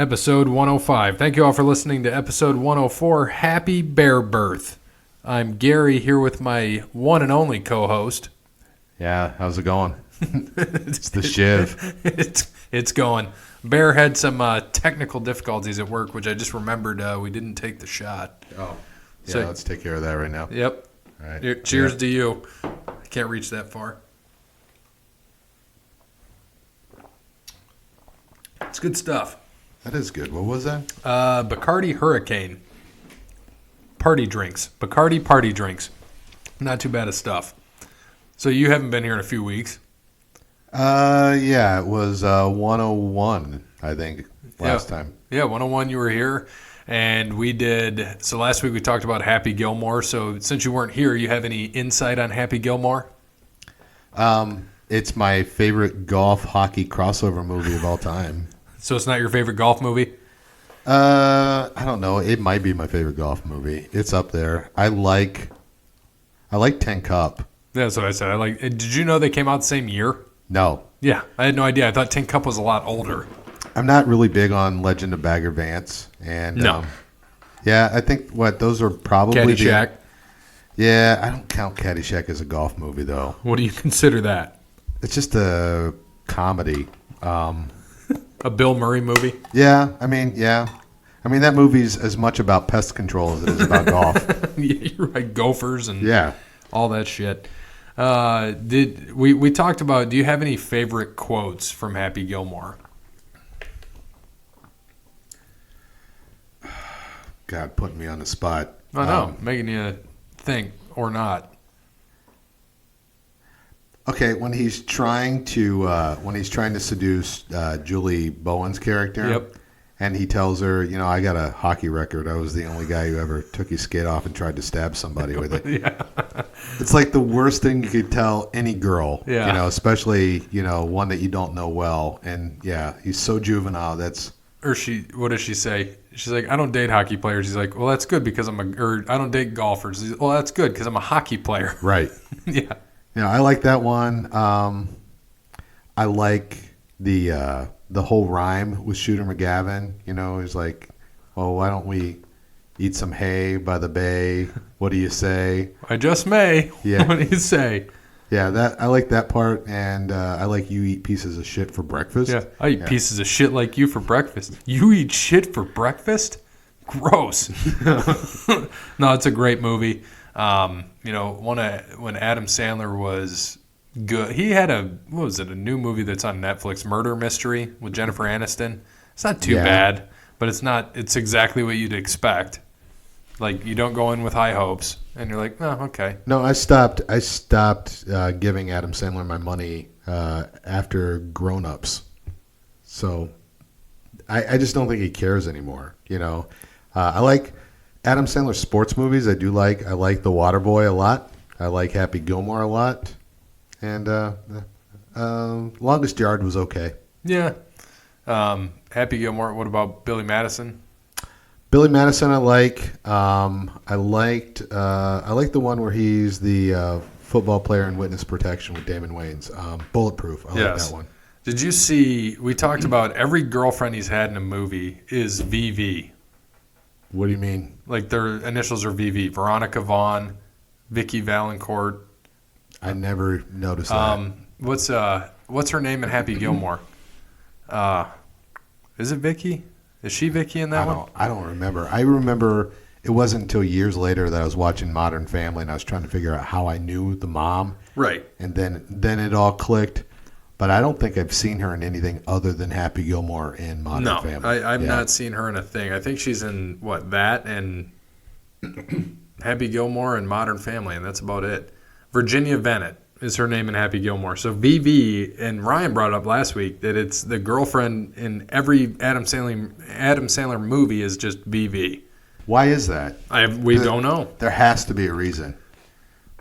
Episode 105. Thank you all for listening to episode 104, Happy Bear Birth. I'm Gary here with my one and only co-host. Yeah, how's it going? It's the Shiv. It's going. Bear had some technical difficulties at work, which I just remembered we didn't take the shot. Oh, yeah, So- let's take care of that right now. Yep. All right. Here, cheers to you. I can't reach that far. It's good stuff. That is good. What was that? Bacardi Hurricane. Party drinks. Bacardi party drinks. Not too bad of stuff. So you haven't been here in a few weeks. Yeah, it was 101, I think, last time. Yeah, 101 you were here. And we did, so last week we talked about Happy Gilmore. So since you weren't here, you have any insight on Happy Gilmore? It's my favorite golf hockey crossover movie of all time. So it's not your favorite golf movie? I don't know. It might be my favorite golf movie. It's up there. I like 10 Cup. That's what I said. Did you know they came out the same year? No. Yeah, I had no idea. I thought Tin Cup was a lot older. I'm not really big on Legend of Bagger Vance. And No. yeah, I think those are probably Caddyshack. Yeah, I don't count Caddyshack as a golf movie though. What do you consider that? It's just a comedy. A Bill Murray movie? Yeah. I mean that movie's as much about pest control as it is about golf. Yeah, you're right. Gophers and Yeah. all that shit. We talked about, do you have any favorite quotes from Happy Gilmore? God, putting me on the spot. I know, making you think or not. Okay, when he's trying to seduce Julie Bowen's character, Yep. and he tells her, I got a hockey record. I was the only guy who ever took his skate off and tried to stab somebody with it. Yeah. It's like the worst thing you could tell any girl, Yeah. especially, one that you don't know well. And yeah, he's so juvenile. What does she say? She's like, I don't date hockey players. He's like, well, that's good because I don't date golfers. He's, well, that's good because I'm a hockey player. Right. Yeah. I like that one. I like the whole rhyme with Shooter McGavin. He's like, well, why don't we eat some hay by the bay? What do you say? I just may. Yeah. What do you say? Yeah, I like that part, and I like you eat pieces of shit for breakfast. Yeah. I eat pieces of shit like you for breakfast. You eat shit for breakfast? Gross. No, it's a great movie. When Adam Sandler was good, he had a new movie that's on Netflix, Murder Mystery with Jennifer Aniston. It's not too bad, but it's exactly what you'd expect. Like, you don't go in with high hopes, and you're like, oh, okay. No, I stopped giving Adam Sandler my money after Grown Ups. So I just don't think he cares anymore. I like Adam Sandler sports movies. I like The Waterboy a lot. I like Happy Gilmore a lot. And Longest Yard was okay. Yeah. Happy Gilmore. What about Billy Madison? Billy Madison I like. I liked the one where he's the football player in Witness Protection with Damon Wayans. Bulletproof. I like that one. Did you see, we talked about every girlfriend he's had in a movie is VV. What do you mean? Like, their initials are VV. Veronica Vaughn, Vicky Valancourt. I never noticed that. What's her name in Happy Gilmore? Is it Vicky? Is she Vicky in that one? I don't remember. I remember it wasn't until years later that I was watching Modern Family and I was trying to figure out how I knew the mom. Right. And then it all clicked. But I don't think I've seen her in anything other than Happy Gilmore and Modern Family. No, I've not seen her in a thing. I think she's in, that and Happy Gilmore and Modern Family, and that's about it. Virginia Bennett is her name in Happy Gilmore. So VV, and Ryan brought up last week that it's the girlfriend in every Adam Sandler movie is just VV. Why is that? We don't know. There has to be a reason.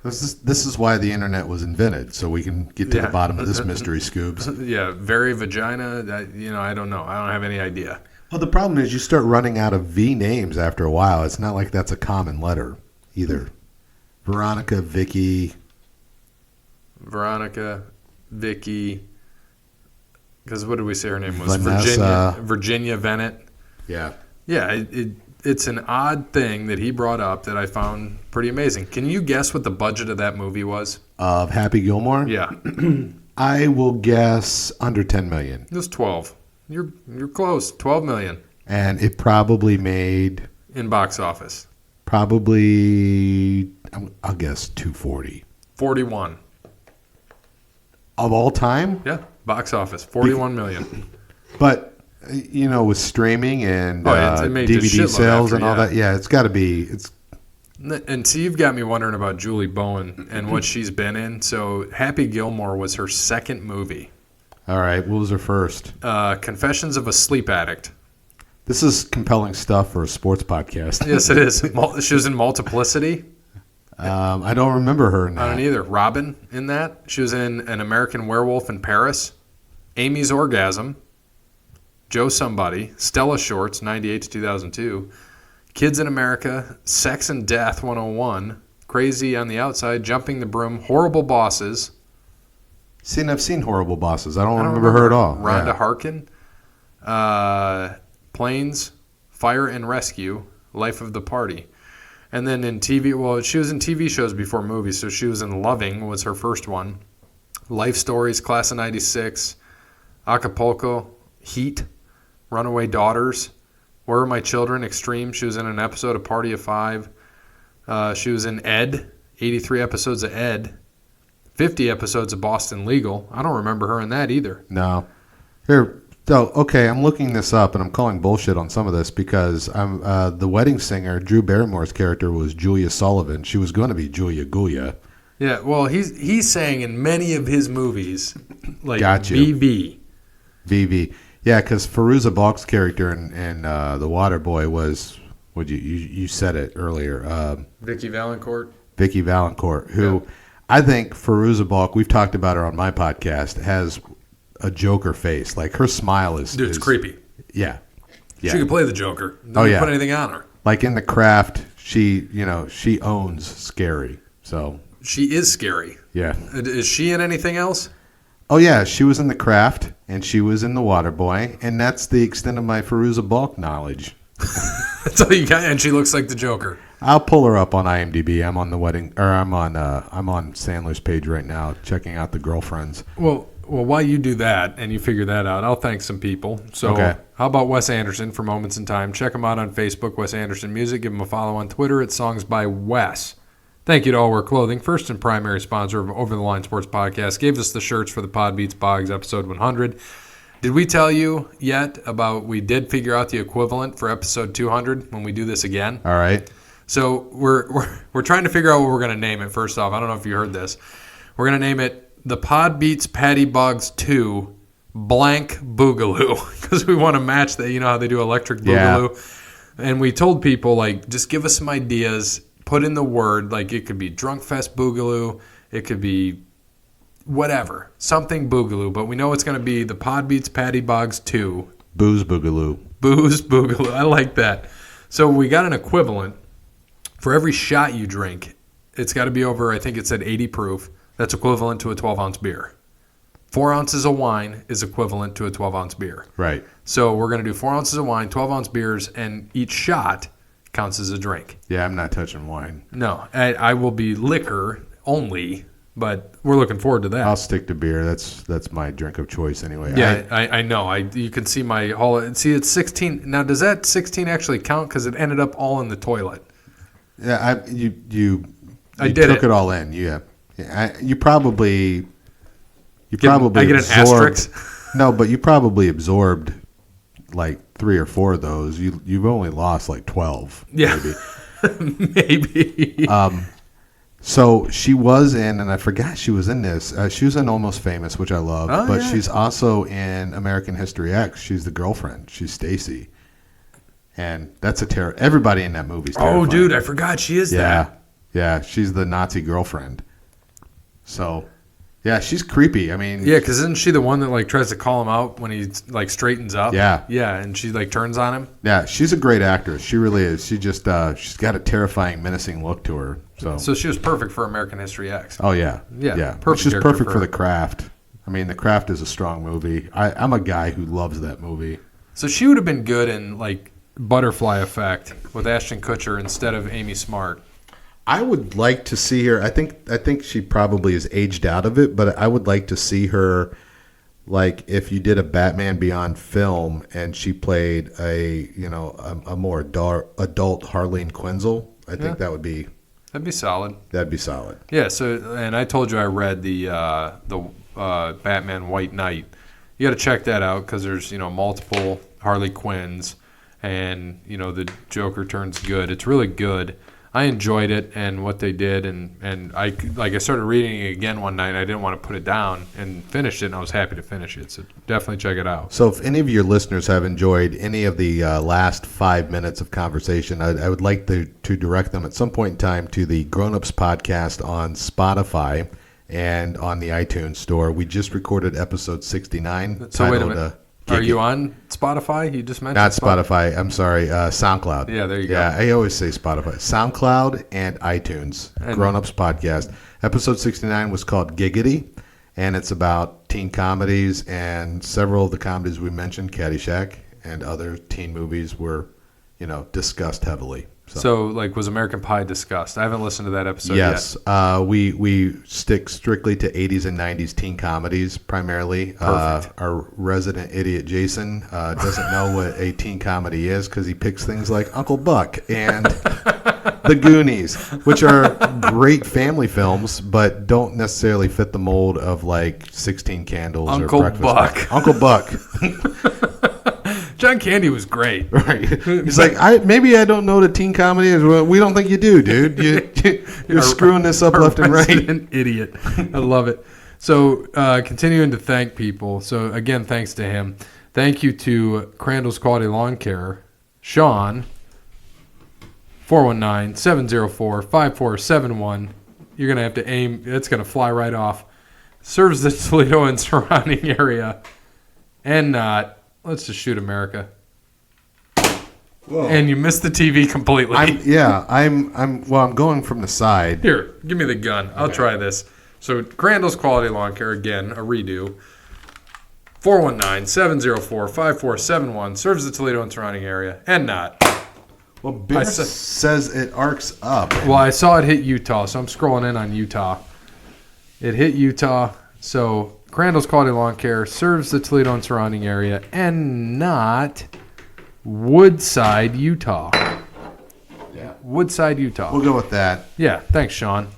This is why the internet was invented, so we can get to the bottom of this mystery, Scoobs. Yeah, very vagina. I don't know. I don't have any idea. Well, the problem is you start running out of V names after a while. It's not like that's a common letter either. Veronica, Vicky, Vicky. Because what did we say her name was? Vanessa. Virginia Bennett. Yeah. Yeah, it's an odd thing that he brought up that I found pretty amazing. Can you guess what the budget of that movie was? Of Happy Gilmore? Yeah. I will guess under $10 million. It was 12. You're close. 12 million. And it probably made... In box office. Probably, I'll guess 240. 41. Of all time? Yeah, box office. 41 million. But, with streaming and it made a DVD shitload sales after, and all yeah. that, yeah, it's got to be... And so you've got me wondering about Julie Bowen and what she's been in. So Happy Gilmore was her second movie. All right, what was her first? Confessions of a Sleep Addict. This is compelling stuff for a sports podcast. Yes, it is. She was in Multiplicity. I don't remember her in that. I don't either. Robin in that. She was in An American Werewolf in Paris. Amy's Orgasm. Joe Somebody. Stella Shorts, 98 to 2002. Kids in America, Sex and Death 101, Crazy on the Outside, Jumping the Broom, Horrible Bosses. See, I've seen Horrible Bosses. I don't remember her at all. Rhonda Harkin, Planes, Fire and Rescue, Life of the Party. And then in TV, well, she was in TV shows before movies, so she was in Loving was her first one. Life Stories, Class of 96, Acapulco, Heat, Runaway Daughters, Where Are My Children? Extreme. She was in an episode of Party of Five. She was in Ed, 83 episodes of Ed, 50 episodes of Boston Legal. I don't remember her in that either. No. Here, so, okay, I'm looking this up, and I'm calling bullshit on some of this because the wedding singer, Drew Barrymore's character, was Julia Sullivan. She was going to be Julia Gulia. Yeah, well, he's saying in many of his movies, like Got you. VV. VV. Yeah, because Fairuza Balk's character in The Waterboy was, you said it earlier, Vicky Valancourt. Vicky Valancourt, who I think Fairuza Balk, we've talked about her on my podcast, has a Joker face. Like, her smile is... Dude, it's creepy. Yeah. She could play the Joker. Don't put anything on her. Like, in The Craft, she owns scary. So... She is scary. Yeah. Is she in anything else? Oh, yeah. She was in The Craft, and she was in The Waterboy, and that's the extent of my Fairuza Balk knowledge. That's all you got, and she looks like the Joker. I'll pull her up on IMDb. I'm on I'm on Sandler's page right now, checking out the girlfriends. Well, while you do that and you figure that out, I'll thank some people. So, How about Wes Anderson for Moments in Time? Check him out on Facebook, Wes Anderson Music. Give him a follow on Twitter at Songs by Wes. Thank you to All Wear Clothing, first and primary sponsor of Over the Line Sports Podcast. Gave us the shirts for the Pod Beats Boggs episode 100. Did we tell you yet about we did figure out the equivalent for episode 200 when we do this again? All right. So we're trying to figure out what we're going to name it. First off, I don't know if you heard this. We're going to name it the Pod Beats Patty Boggs 2 blank Boogaloo because we want to match that. You know how they do Electric Boogaloo? Yeah. And we told people, like, just give us some ideas. Put in the word, like it could be Drunk Fest Boogaloo. It could be whatever. Something Boogaloo. But we know it's going to be the Pod Beats Patty Boggs 2. Booze Boogaloo. Booze Boogaloo. I like that. So we got an equivalent. For every shot you drink, it's got to be over, I think it said 80 proof. That's equivalent to a 12-ounce beer. 4 ounces of wine is equivalent to a 12-ounce beer. Right. So we're going to do 4 ounces of wine, 12-ounce beers, and each shot counts as a drink. Yeah, I'm not touching wine. No, I will be liquor only, but we're looking forward to that. I'll stick to beer. That's my drink of choice anyway. Yeah, I know. You can see my whole. See, it's 16. Now, does that 16 actually count? Because it ended up all in the toilet. Yeah, you took it all in. Yeah, you probably I get an asterisk. No, but you probably absorbed like 3 or 4 of those. You've only lost like 12. Yeah, maybe. So she was in, and I forgot she was in this. She was in Almost Famous, which I love. But she's also in American History X. She's the girlfriend. She's Stacy. And that's everybody in that movie is terrifying. Oh, dude, I forgot she is that. Yeah, she's the Nazi girlfriend. So, yeah, she's creepy. I mean... Yeah, because isn't she the one that, like, tries to call him out when he, like, straightens up? Yeah. Yeah, and she, like, turns on him? Yeah, she's a great actress. She really is. She just, she's got a terrifying, menacing look to her. So she was perfect for American History X. Oh, yeah. Yeah. Perfect. She's perfect for The Craft. I mean, The Craft is a strong movie. I'm a guy who loves that movie. So she would have been good in, like... Butterfly Effect with Ashton Kutcher instead of Amy Smart. I would like to see her. I think she probably is aged out of it, but I would like to see her, like if you did a Batman Beyond film and she played a more adult Harleen Quinzel. I think that'd be solid. That'd be solid. Yeah. So, and I told you I read the Batman White Knight. You got to check that out because there's multiple Harley Quinns, and the Joker turns good. It's really good. I enjoyed it and what they did, and I started reading it again one night, and I didn't want to put it down, and finished it, and I was happy to finish it. So definitely check it out. So if any of your listeners have enjoyed any of the last 5 minutes of conversation, I would like to direct them at some point in time to the Grown Ups podcast on Spotify and on the iTunes store. We just recorded episode 69. So wait a minute. Are you on Spotify? You just mentioned not Spotify. I'm sorry, SoundCloud. Yeah, there you go. Yeah, I always say Spotify. SoundCloud and iTunes. Grown Ups Podcast. Episode 69 was called Giggity, and it's about teen comedies, and several of the comedies we mentioned, Caddyshack and other teen movies, were, discussed heavily. So, was American Pie discussed? I haven't listened to that episode yet. Yes. We stick strictly to 80s and 90s teen comedies primarily. Perfect. Our resident idiot, Jason, doesn't know what a teen comedy is because he picks things like Uncle Buck and The Goonies, which are great family films, but don't necessarily fit the mold of 16 Candles Uncle or Breakfast Buck. Uncle Buck. John Candy was great. Right. He's like, maybe I don't know what a teen comedy is. Well, we don't think you do, dude. You're screwing this up left and right. An idiot. I love it. So continuing to thank people. So again, thanks to him. Thank you to Crandall's Quality Lawn Care, Sean, 419-704-5471. You're going to have to aim. It's going to fly right off. Serves the Toledo and surrounding area. And not. Let's just shoot America. Whoa. And you missed the TV completely. I'm going from the side. Here, give me the gun. I'll try this. So Crandall's Quality Lawn Care, again, a redo. 419-704-5471. Serves the Toledo and surrounding area. And not. Well, Bear says it arcs up. Well, I saw it hit Utah, so I'm scrolling in on Utah. It hit Utah, so Crandall's Quality Lawn Care serves the Toledo and surrounding area, and not Woodside, Utah. Yeah. Woodside, Utah. We'll go with that. Yeah, thanks, Sean.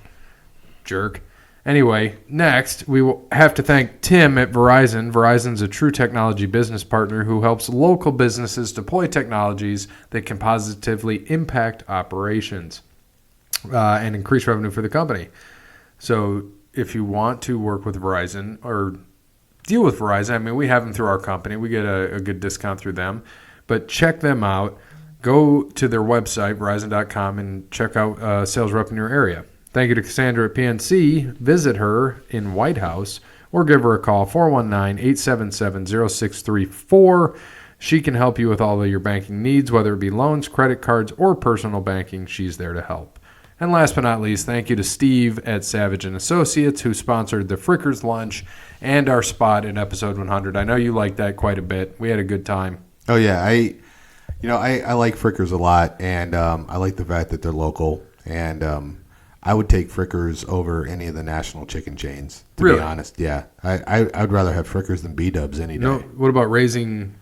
Jerk. Anyway, next, we will have to thank Tim at Verizon. Verizon's a true technology business partner who helps local businesses deploy technologies that can positively impact operations and increase revenue for the company. So if you want to work with Verizon or deal with Verizon, I mean, we have them through our company. We get a good discount through them. But check them out. Go to their website, Verizon.com, and check out a sales rep in your area. Thank you to Cassandra at PNC. Visit her in White House or give her a call, 419-877-0634. She can help you with all of your banking needs, whether it be loans, credit cards, or personal banking. She's there to help. And last but not least, thank you to Steve at Savage & Associates, who sponsored the Frickers Lunch and our spot in episode 100. I know you liked that quite a bit. We had a good time. Oh, yeah. I like Frickers a lot, and I like the fact that they're local. And I would take Frickers over any of the national chicken chains, to be honest. Yeah. I'd rather have Frickers than B-Dubs any day. No, what about Raising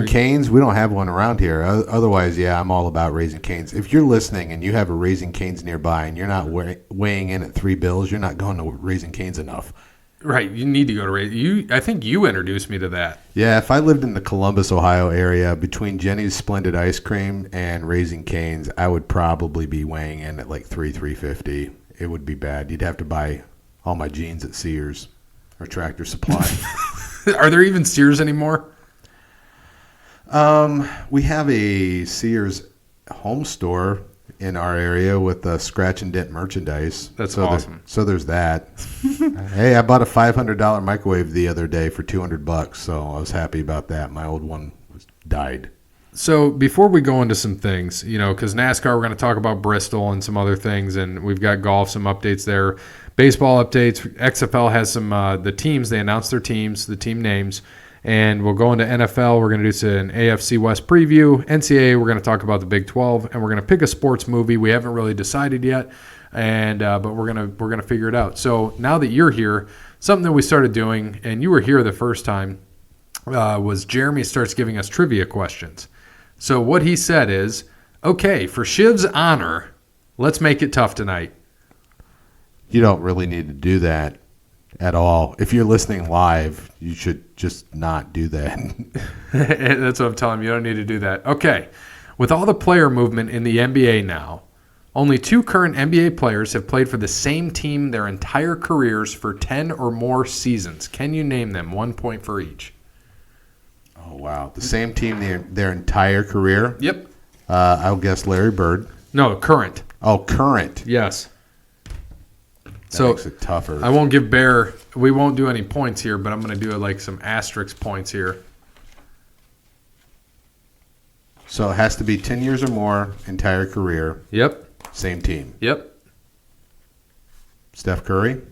Cane's? We don't have one around here. Otherwise, yeah, I'm all about Raising Cane's. If you're listening and you have a Raising Cane's nearby and you're not weighing in at $3, you're not going to Raising Cane's enough. Right, you need to go to Raising. I think you introduced me to that. Yeah, if I lived in the Columbus, Ohio area, between Jenny's Splendid Ice Cream and Raising Cane's, I would probably be weighing in at like $3.50. It would be bad. You'd have to buy all my jeans at Sears or Tractor Supply. Are there even Sears anymore? We have a Sears home store in our area with scratch and dent merchandise. That's awesome. So there's that. Hey, I bought a $500 microwave the other day for $200, so I was happy about that. My old one died. So before we go into some things, because NASCAR, we're going to talk about Bristol and some other things, and we've got golf, some updates there. Baseball updates. XFL has some the teams. They announced their teams, the team names. And we'll go into NFL. We're going to do an AFC West preview. NCAA, we're going to talk about the Big 12, and we're going to pick a sports movie. We haven't really decided yet, and but we're gonna figure it out. So now that you're here, something that we started doing, and you were here the first time, was Jeremy starts giving us trivia questions. So what he said is, okay, for Shiv's honor, let's make it tough tonight. You don't really need to do that at all. If you're listening live, you should just not do that. That's what I'm telling you. You don't need to do that. Okay. With all the player movement in the NBA now, only 2 current NBA players have played for the same team their entire careers for 10 or more seasons. Can you name them? 1 point for each. Oh, wow. The same team their entire career? Yep. I'll guess Larry Bird. No, current. Oh, current. Yes. That So makes it tougher. I won't give Bear. We won't do any points here, but I'm going to do like some asterisk points here. So it has to be 10 years or more, entire career, Yep. same team. Yep. Steph Curry?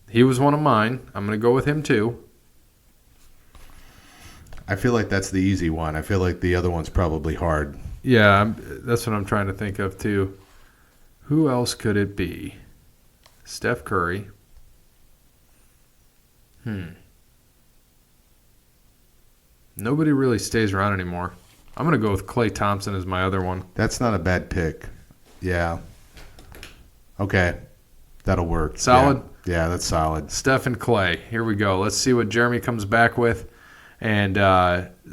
He was one of mine. I'm going to go with him too. I feel like that's the easy one. I feel like the other one's probably hard. Yeah, that's what I'm trying to think of too. Who else could it be? Steph Curry. Nobody really stays around anymore. I'm going to go with Klay Thompson as my other one. That's not a bad pick. Yeah. Okay. That'll work. Solid? Yeah, that's solid. Steph and Klay. Here we go. Let's see what Jeremy comes back with. And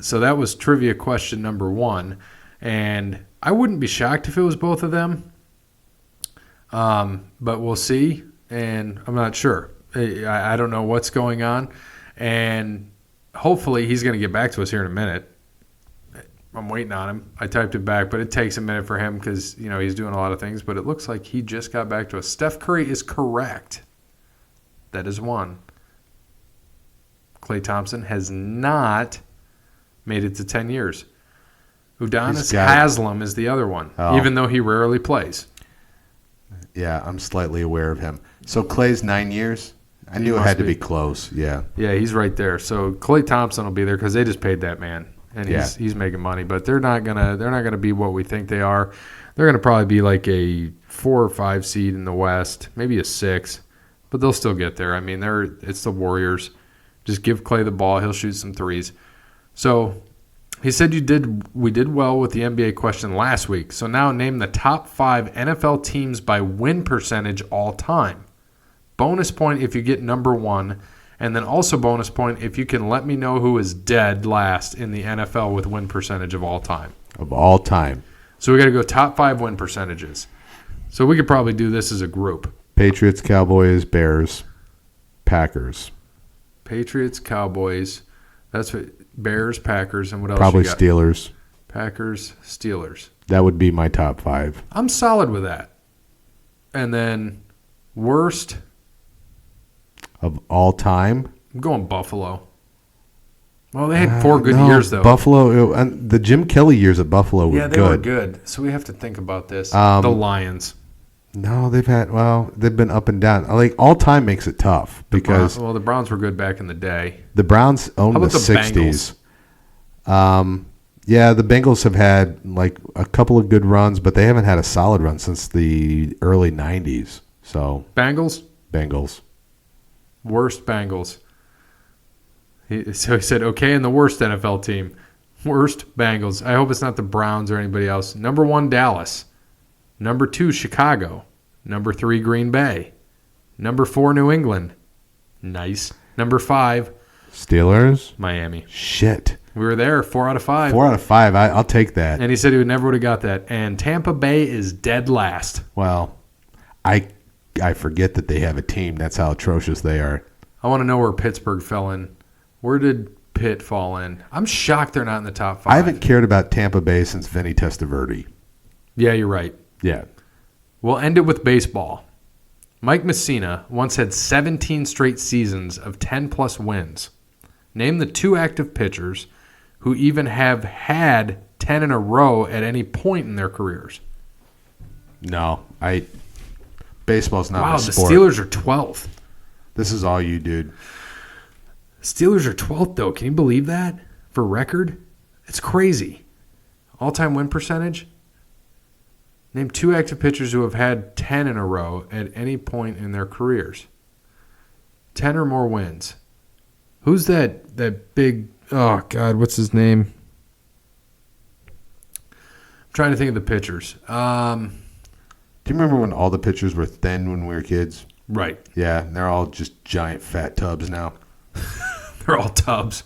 so that was trivia question number 1. And I wouldn't be shocked if it was both of them. But we'll see. And I'm not sure. I don't know what's going on. And hopefully he's going to get back to us here in a minute. I'm waiting on him. I typed it back, but it takes a minute for him because, he's doing a lot of things. But it looks like he just got back to us. Steph Curry is correct. That is one. Klay Thompson has not made it to 10 years. Udonis Haslem is the other one, even though he rarely plays. Yeah, I'm slightly aware of him. So Klay's 9 years? I knew it had to be close, yeah. Yeah, he's right there. So Klay Thompson will be there because they just paid that man, and he's making money. But they're not gonna be what we think they are. They're gonna probably be like a 4 or 5 seed in the West, maybe a 6, but they'll still get there. I mean, it's the Warriors. Just give Klay the ball; he'll shoot some threes. So he said we did well with the NBA question last week. So now name the top 5 NFL teams by win percentage all time. Bonus point if you get number 1, and then also bonus point if you can let me know who is dead last in the NFL with win percentage of all time. Of all time. So we got to go top 5 win percentages. So we could probably do this as a group. Patriots, Cowboys, Bears, Packers. Patriots, Cowboys. That's what Bears, Packers, and what else? Probably you got? Steelers. Packers, Steelers. That would be my top 5. I'm solid with that. And then worst Of all time? I'm going Buffalo. Well, they had 4 good years though. Buffalo, the Jim Kelly years at Buffalo were good. Yeah, they were good. So we have to think about this. The Lions. No, they've been up and down. Like all time makes it tough because the Browns were good back in the day. The Browns owned the 60s. Yeah, the Bengals have had like a couple of good runs, but they haven't had a solid run since the early 90s. So Bengals? Worst Bengals. So he said, okay, and the worst NFL team. Worst Bengals. I hope it's not the Browns or anybody else. Number 1, Dallas. Number 2, Chicago. Number 3, Green Bay. Number 4, New England. Nice. Number 5, Steelers. Miami. Shit. We were there, 4 out of 5. 4 out of 5. I'll take that. And he said he never would have got that. And Tampa Bay is dead last. Well, I forget that they have a team. That's how atrocious they are. I want to know where Pittsburgh fell in. Where did Pitt fall in? I'm shocked they're not in the top 5. I haven't cared about Tampa Bay since Vinny Testaverde. Yeah, you're right. Yeah. We'll end it with baseball. Mike Messina once had 17 straight seasons of 10-plus wins. Name the 2 active pitchers who even have had 10 in a row at any point in their careers. No, baseball's not my sport. The Steelers are 12th. This is all you, dude. Steelers are 12th, though. Can you believe that? For record? It's crazy. All-time win percentage? Name 2 active pitchers who have had 10 in a row at any point in their careers. 10 or more wins. Who's that big... Oh, God, what's his name? I'm trying to think of the pitchers. Do you remember when all the pitchers were thin when we were kids? Right. Yeah, they're all just giant fat tubs now. They're all tubs.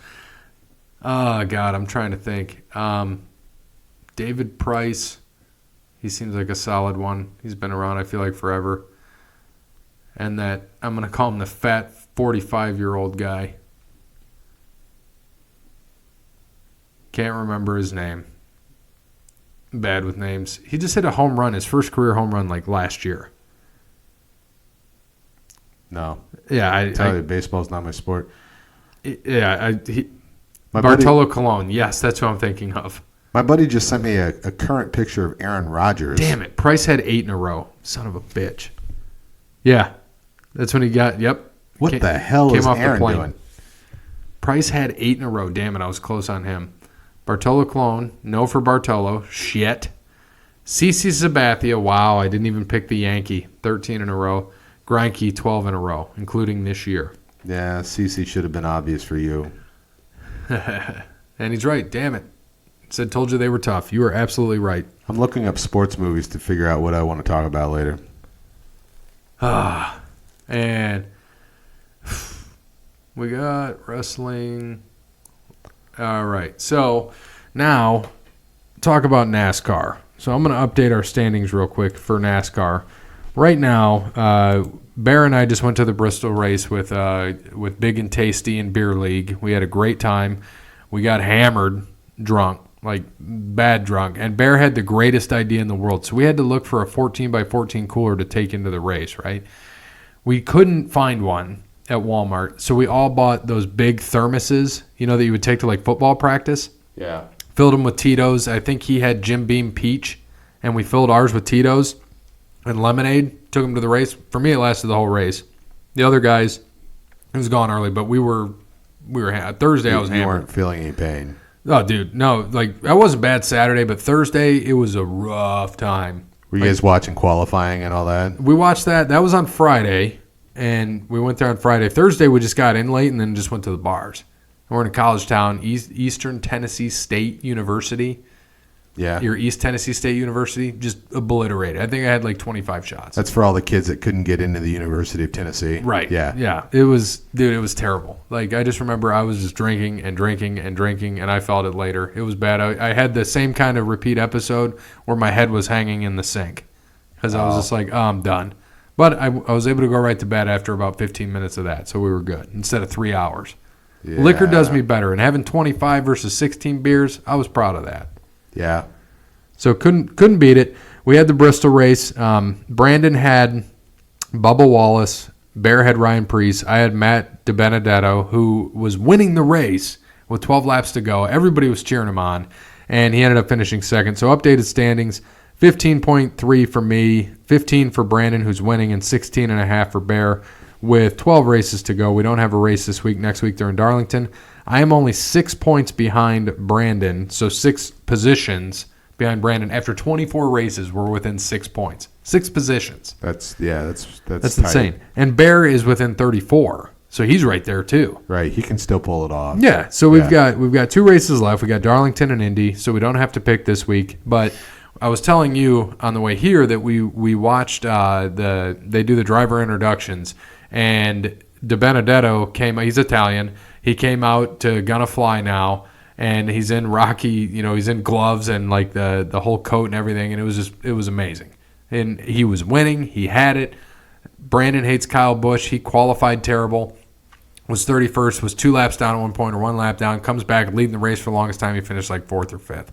Oh, God, I'm trying to think. David Price, he seems like a solid one. He's been around, I feel like, forever. And that, I'm going to call him the fat 45-year-old guy. Can't remember his name. Bad with names. He just hit a home run, his first career home run, like last year. No. Yeah, I tell you, baseball's not my sport. Bartolo Colon. Yes, that's who I'm thinking of. My buddy just sent me a current picture of Aaron Rodgers. Damn it. Price had 8 in a row. Son of a bitch. Yeah. That's when he got, yep. What the hell is Aaron doing? Price had 8 in a row. Damn it, I was close on him. Bartolo Colon, no for Bartolo. Shit. CC Sabathia, wow, I didn't even pick the Yankee. 13 in a row. Greinke, 12 in a row, including this year. Yeah, CC should have been obvious for you. And he's right. Damn it. Said, told you they were tough. You were absolutely right. I'm looking up sports movies to figure out what I want to talk about later. And we got wrestling. All right. So now talk about NASCAR. So I'm going to update our standings real quick for NASCAR. Right now, Bear and I just went to the Bristol race with Big and Tasty in Beer League. We had a great time. We got hammered drunk, like bad drunk. And Bear had the greatest idea in the world. So we had to look for a 14x14 cooler to take into the race, right? We couldn't find one at Walmart. So we all bought those big thermoses, that you would take to like football practice. Yeah. Filled them with Tito's. I think he had Jim Beam Peach, and we filled ours with Tito's and lemonade. Took them to the race. For me, it lasted the whole race. The other guys, it was gone early, but we were Thursday. I was hammered. You weren't feeling any pain. Oh, dude, no. Like, I wasn't bad Saturday, but Thursday it was a rough time. Were you guys watching qualifying and all that? We watched that. That was on Friday, and we went there on Friday. Thursday we just got in late and then just went to the bars. We're in a college town, Eastern Tennessee State University. Yeah. Your East Tennessee State University, just obliterated. I think I had like 25 shots. That's for all the kids that couldn't get into the University of Tennessee. Right. Yeah. Yeah. It was terrible. Like, I just remember I was just drinking, and I felt it later. It was bad. I had the same kind of repeat episode where my head was hanging in the sink because I was just like, oh, I'm done. But I was able to go right to bed after about 15 minutes of that, so we were good instead of 3 hours. Yeah. Liquor does me better, and having 25 versus 16 beers, I was proud of that. Yeah. So couldn't beat it. We had the Bristol race. Brandon had Bubba Wallace. Bear had Ryan Preece. I had Matt DiBenedetto, who was winning the race with 12 laps to go. Everybody was cheering him on, and he ended up finishing second. So updated standings, 15.3 for me, 15 for Brandon, who's winning, and 16.5 for Bear with 12 races to go. We don't have a race this week. Next week they're in Darlington. I am only 6 points behind Brandon, so 6 positions behind Brandon. After 24 races, we're within 6 points. 6 positions. That's insane. And Bear is within 34, so he's right there too. Right, he can still pull it off. Yeah, so we've got 2 races left. We got Darlington and Indy, so we don't have to pick this week. But I was telling you on the way here that we watched they do the driver introductions, and DiBenedetto came. He's Italian. He came out to Gonna Fly now, and he's in Rocky. He's in gloves and like the whole coat and everything, and it was amazing. And he was winning. He had it. Brandon hates Kyle Busch. He qualified terrible. Was 31st. Was 2 laps down at one point or 1 lap down. Comes back leading the race for the longest time. He finished like 4th or 5th.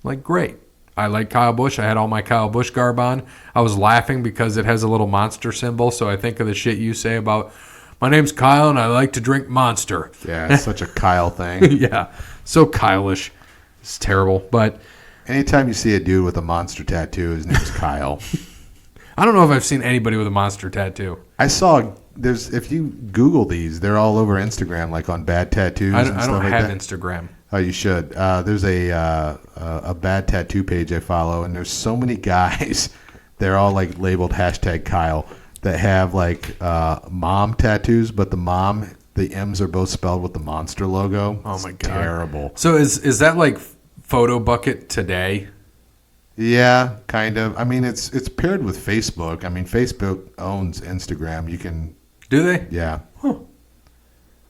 Like, great. I like Kyle Busch. I had all my Kyle Busch garb on. I was laughing because it has a little monster symbol, so I think of the shit you say about, my name's Kyle and I like to drink Monster. Yeah, it's such a Kyle thing. Yeah, so Kyle-ish. It's terrible, but... Anytime you see a dude with a monster tattoo, his name's Kyle. I don't know if I've seen anybody with a monster tattoo. I saw if you Google these, they're all over Instagram, like on bad tattoos. I and don't stuff like have that. Instagram. Oh, you should. There's a bad tattoo page I follow, and there's so many guys. They're all like labeled #Kyle that have like mom tattoos, but the M's are both spelled with the monster logo. Oh my god, terrible. So is that like Photo Bucket today? Yeah, kind of. I mean, it's paired with Facebook. I mean, Facebook owns Instagram. You can. Do they? Yeah. Huh.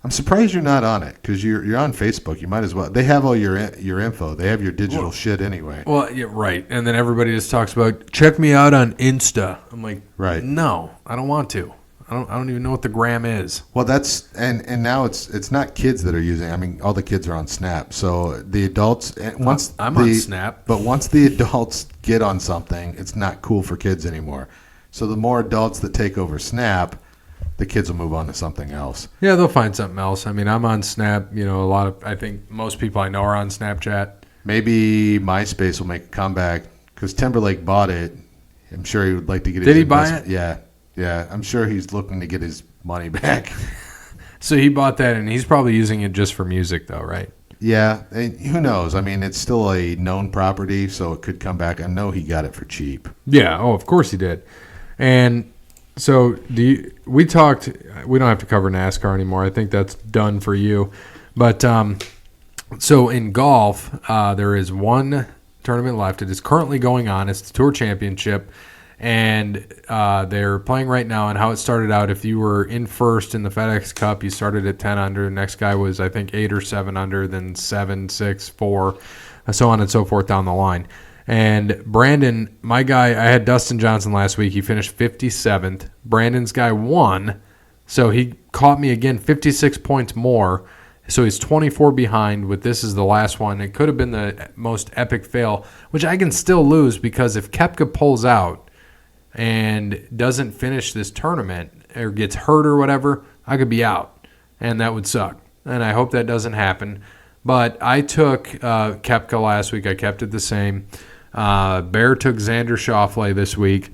I'm surprised you're not on it because you're on Facebook. You might as well. They have all your info. They have your digital shit anyway. Well, yeah, right. And then everybody just talks about check me out on Insta. I'm like, right. No, I don't want to. I don't even know what the gram is. Well, that's and now it's not kids that are using. I mean, all the kids are on Snap. So the adults I'm on Snap. But once the adults get on something, it's not cool for kids anymore. So the more adults that take over Snap, the kids will move on to something else. Yeah, they'll find something else. I mean, I'm on Snap. You know, I think most people I know are on Snapchat. Maybe MySpace will make a comeback because Timberlake bought it. I'm sure he would like to get. Did he buy it? Yeah. I'm sure he's looking to get his money back. So he bought that, and he's probably using it just for music, though, right? Yeah, and who knows? I mean, it's still a known property, so it could come back. I know he got it for cheap. Yeah. Oh, of course he did. And so we talked. We don't have to cover NASCAR anymore. I think that's done for you. But so in golf, there is one tournament left. It is currently going on. It's the Tour Championship. And they're playing right now. And how it started out, if you were in first in the FedEx Cup, you started at 10 under. The next guy was, I think, 8 or 7 under, then 7, 6, 4, so on and so forth down the line. And Brandon, my guy, I had Dustin Johnson last week. He finished 57th. Brandon's guy won, so he caught me again 56 points more. So he's 24 behind with this is the last one. It could have been the most epic fail, which I can still lose because if Koepka pulls out and doesn't finish this tournament or gets hurt or whatever, I could be out, and that would suck. And I hope that doesn't happen. But I took Koepka last week. I kept it the same. Bear took Xander Schauffele this week,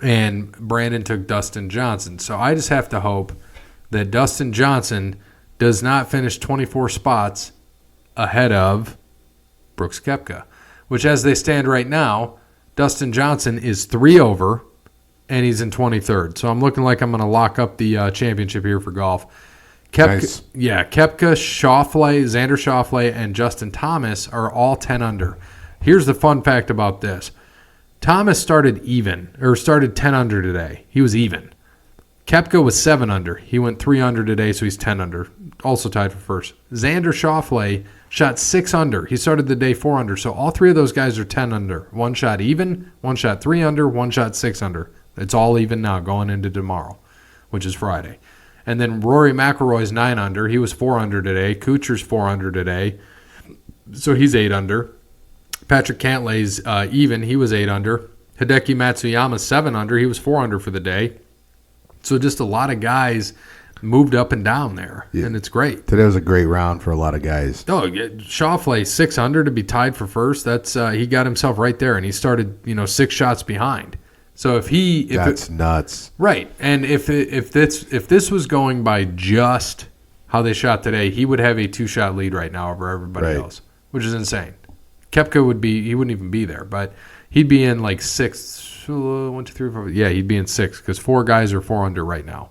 and Brandon took Dustin Johnson. So I just have to hope that Dustin Johnson does not finish 24 spots ahead of Brooks Koepka, which as they stand right now, Dustin Johnson is 3 over, and he's in 23rd. So I'm looking like I'm going to lock up the championship here for golf. Nice. Yeah, Koepka, Schauffele, Xander Schauffele, and Justin Thomas are all 10 under. Here's the fun fact about this. Thomas started 10 under today. He was even. Koepka was 7 under. He went 3 under today, so he's 10 under. Also tied for first. Xander Schauffele shot 6 under. He started the day 4 under. So all 3 of those guys are 10 under. One shot even, one shot 3 under, one shot 6 under. It's all even now going into tomorrow, which is Friday. And then Rory McIlroy's 9 under. He was 4 under today. Kuchar's 4 under today. So he's 8 under. Patrick Cantlay's even. He was 8 under. Hideki Matsuyama's 7 under. He was 4 under for the day. So just a lot of guys moved up and down there, and it's great. Today was a great round for a lot of guys. Oh, Schauffele 6 under to be tied for first. That's he got himself right there, and he started 6 shots behind. So that's nuts, right? And if this was going by just how they shot today, he would have a 2-shot lead right now over everybody else, which is insane. Koepka wouldn't even be there, but he'd be in like 6. 1, 2, 3, 4. Yeah, he'd be in 6 because 4 guys are 4 under right now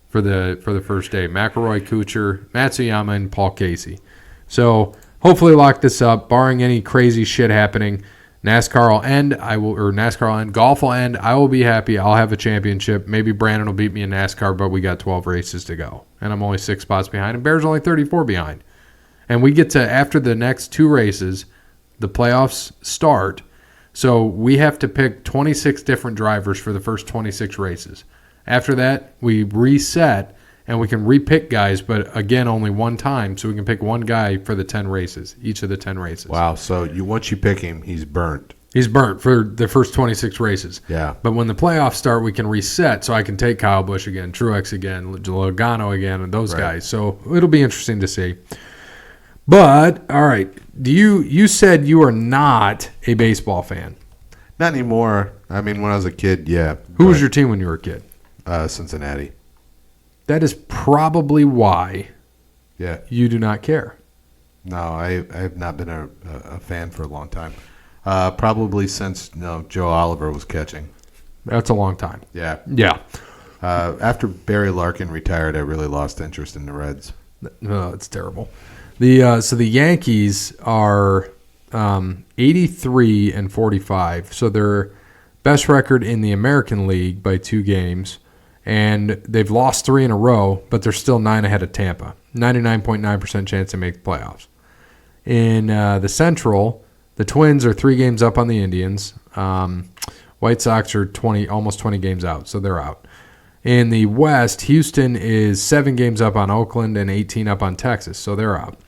for the first day. McIlroy, Kuchar, Matsuyama, and Paul Casey. So hopefully lock this up, barring any crazy shit happening. NASCAR will end. Golf will end. I will be happy. I'll have a championship. Maybe Brandon will beat me in NASCAR, but we got 12 races to go, and I'm only 6 spots behind, and Bear's only 34 behind. And we get to after the next 2 races, the playoffs start. So we have to pick 26 different drivers for the first 26 races. After that, we reset, and we can repick guys, but again, only one time. So we can pick one guy for the 10 races, each of the 10 races. Wow. So once you pick him, he's burnt. He's burnt for the first 26 races. Yeah. But when the playoffs start, we can reset, so I can take Kyle Busch again, Truex again, Logano again, and those guys. So it'll be interesting to see. But, all right, you said you are not a baseball fan. Not anymore. I mean, when I was a kid, yeah. Who was your team when you were a kid? Cincinnati. That is probably why you do not care. No, I have not been a fan for a long time. Probably since Joe Oliver was catching. That's a long time. Yeah. Yeah. After Barry Larkin retired, I really lost interest in the Reds. No, it's terrible. So the Yankees are 83-45. So their best record in the American League by 2 games, and they've lost 3 in a row, but they're still 9 ahead of Tampa. 99.9% chance to make the playoffs. In the Central, the Twins are 3 games up on the Indians. White Sox are almost 20 games out, so they're out. In the West, Houston is 7 games up on Oakland and 18 up on Texas, so they're out.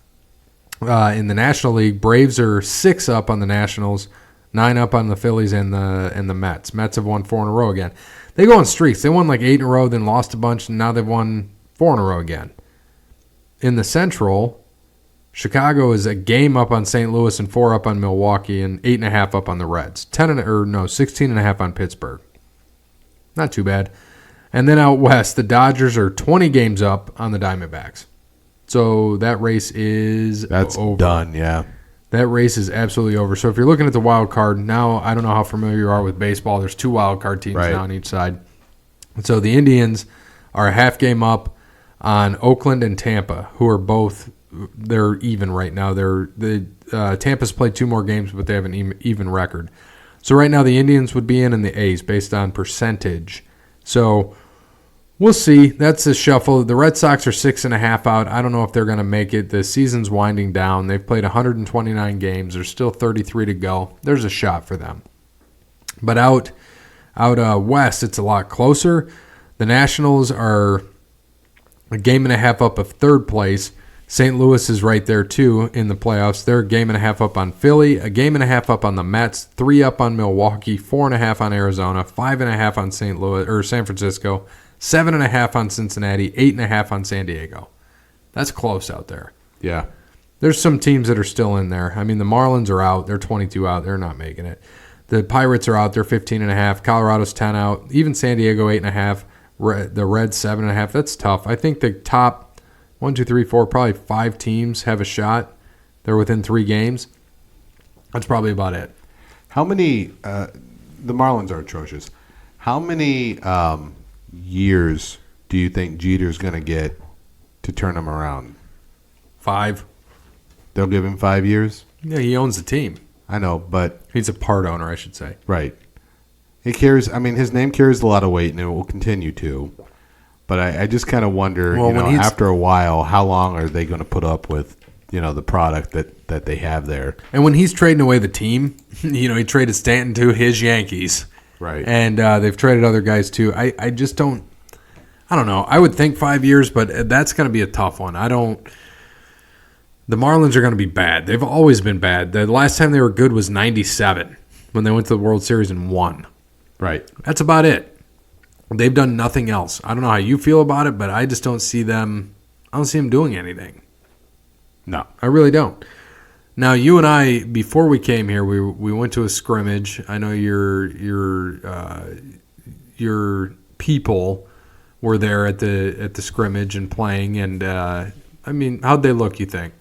In the National League, Braves are 6 up on the Nationals, 9 up on the Phillies and the Mets. Mets have won 4 in a row again. They go on streaks. They won like 8 in a row, then lost a bunch, and now they've won 4 in a row again. In the Central, Chicago is a game up on St. Louis and 4 up on Milwaukee and 8.5 up on the Reds. 16.5 on Pittsburgh. Not too bad. And then out west, the Dodgers are 20 games up on the Diamondbacks. So that race is over. Done, yeah. That race is absolutely over. So if you're looking at the wild card, now I don't know how familiar you are with baseball. There's 2 wild card teams now on each side. So the Indians are a half game up on Oakland and Tampa, who are both they're even right now. Tampa's played 2 more games, but they have an even record. So right now the Indians would be in the A's based on percentage. So we'll see. That's a shuffle. The Red Sox are 6.5 out. I don't know if they're going to make it. The season's winding down. They've played 129 games. There's still 33 to go. There's a shot for them. But out west, it's a lot closer. The Nationals are a game and a half up of 3rd place. St. Louis is right there, too, in the playoffs. They're a game and a half up on Philly, a game and a half up on the Mets, 3 up on Milwaukee, 4.5 on Arizona, 5.5 on St. Louis or San Francisco, 7.5 on Cincinnati, 8.5 on San Diego. That's close out there. Yeah. There's some teams that are still in there. I mean, the Marlins are out. They're 22 out. They're not making it. The Pirates are out. They're 15.5. Colorado's 10 out. Even San Diego, 8.5. The Reds, 7.5. That's tough. I think the top 1, 2, 3, 4, probably 5 teams have a shot. They're within 3 games. That's probably about it. How many the Marlins are atrocious. How many years do you think Jeter's going to get to turn them around? 5. They'll give him 5 years? Yeah, he owns the team. I know, but he's a part owner, I should say. Right. It carries. I mean, his name carries a lot of weight, and it will continue to. But I just kind of wonder, after a while, how long are they going to put up with, the product that they have there? And when he's trading away the team, he traded Stanton to his Yankees. Right. And they've traded other guys too. I just don't – I don't know. I would think 5 years, but that's going to be a tough one. The Marlins are going to be bad. They've always been bad. The last time they were good was 97 when they went to the World Series and won. Right. That's about it. They've done nothing else. I don't know how you feel about it, but I just don't see them – I don't see them doing anything. No. I really don't. Now, you and I, before we came here, we went to a scrimmage. I know your people were there at the scrimmage and playing. And how'd they look? You think?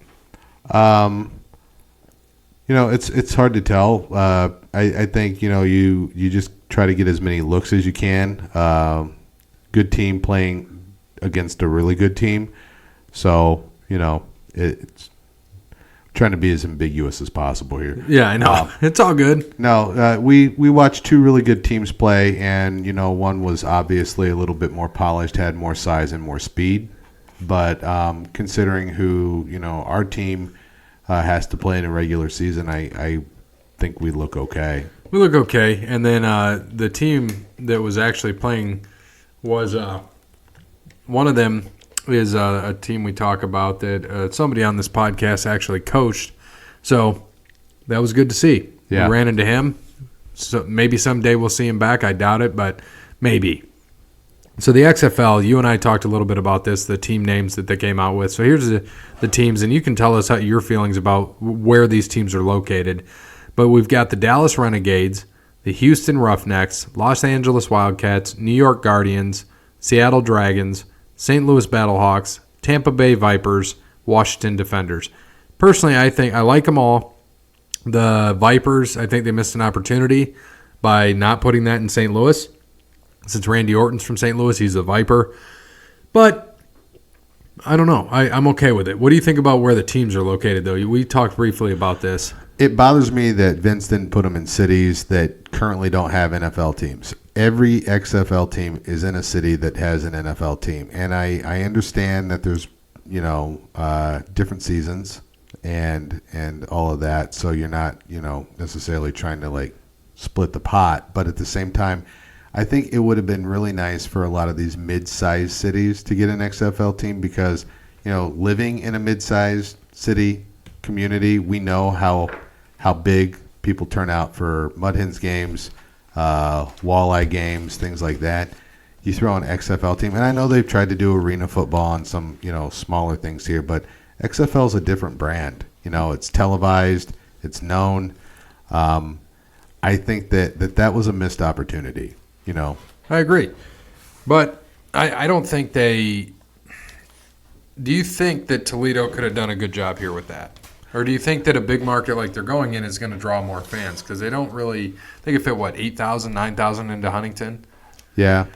It's hard to tell. I think you just try to get as many looks as you can. Good team playing against a really good team, so it's trying to be as ambiguous as possible here. Yeah, I know. It's all good. No, we watched 2 really good teams play, and one was obviously a little bit more polished, had more size and more speed. But considering who our team has to play in a regular season, I think we look okay. We look okay, and then the team that was actually playing was one of them is a team we talk about that somebody on this podcast actually coached. So that was good to see. Yeah. We ran into him. So maybe someday we'll see him back. I doubt it, but maybe. So the XFL, you and I talked a little bit about this, the team names that they came out with. So here's the teams, and you can tell us your feelings about where these teams are located. But we've got the Dallas Renegades, the Houston Roughnecks, Los Angeles Wildcats, New York Guardians, Seattle Dragons, St. Louis Battlehawks, Tampa Bay Vipers, Washington Defenders. Personally, I think I like them all. The Vipers, I think they missed an opportunity by not putting that in St. Louis. Since Randy Orton's from St. Louis, he's a Viper. But I don't know. I'm okay with it. What do you think about where the teams are located, though? We talked briefly about this. It bothers me that Vince didn't put them in cities that currently don't have NFL teams. Every XFL team is in a city that has an NFL team. And I understand that there's, different seasons and all of that. So you're not, necessarily trying to, like, split the pot. But at the same time, I think it would have been really nice for a lot of these mid-sized cities to get an XFL team because, living in a mid-sized city community, we know how big people turn out for Mud Hens games, walleye games, things like that. You throw an XFL team, and I know they've tried to do arena football and some, smaller things here, but XFL is a different brand. It's televised, it's known. I think that was a missed opportunity. I agree. But I don't think they – do you think that Toledo could have done a good job here with that? Or do you think that a big market like they're going in is going to draw more fans? Because they don't really – they could fit, 8,000, 9,000 into Huntington? Yeah.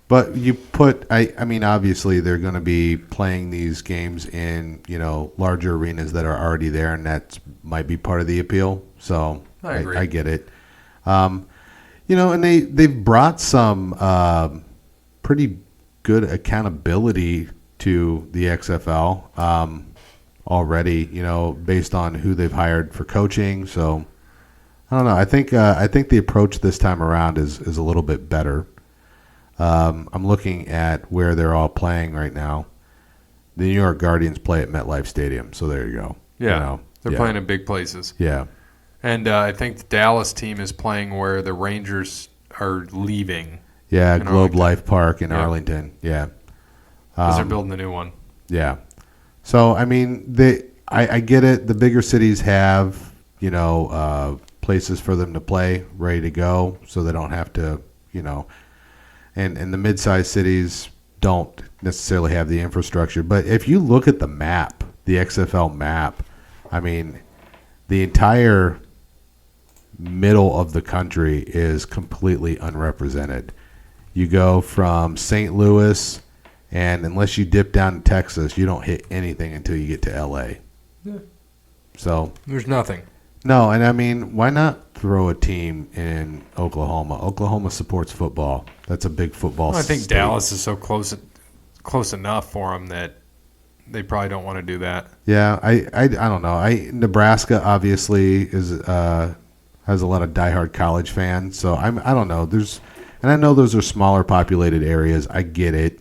But you put – I mean, obviously they're going to be playing these games in, larger arenas that are already there, and that might be part of the appeal. So I agree. I get it. And they've brought some pretty good accountability to the XFL already, based on who they've hired for coaching. So I don't know. I think the approach this time around is a little bit better. I'm looking at where they're all playing right now. The New York Guardians play at MetLife Stadium, so there you go. Yeah, they're playing in big places. Yeah. And I think the Dallas team is playing where the Rangers are leaving. Yeah, Globe Life Park in Arlington. Yeah. Because they're building a new one. Yeah. So, I mean, I get it. The bigger cities have, places for them to play, ready to go, so they don't have to, and the mid-sized cities don't necessarily have the infrastructure. But if you look at the map, the XFL map, I mean, the entire middle of the country is completely unrepresented. You go from St. Louis, and unless you dip down to Texas, you don't hit anything until you get to L.A. Yeah. So there's nothing. No, and I mean, why not throw a team in Oklahoma? Oklahoma supports football. That's a big football I think state. Dallas is so close enough for them that they probably don't want to do that. Yeah, I don't know. Nebraska obviously has a lot of diehard college fans, so I don't know. And I know those are smaller populated areas. I get it,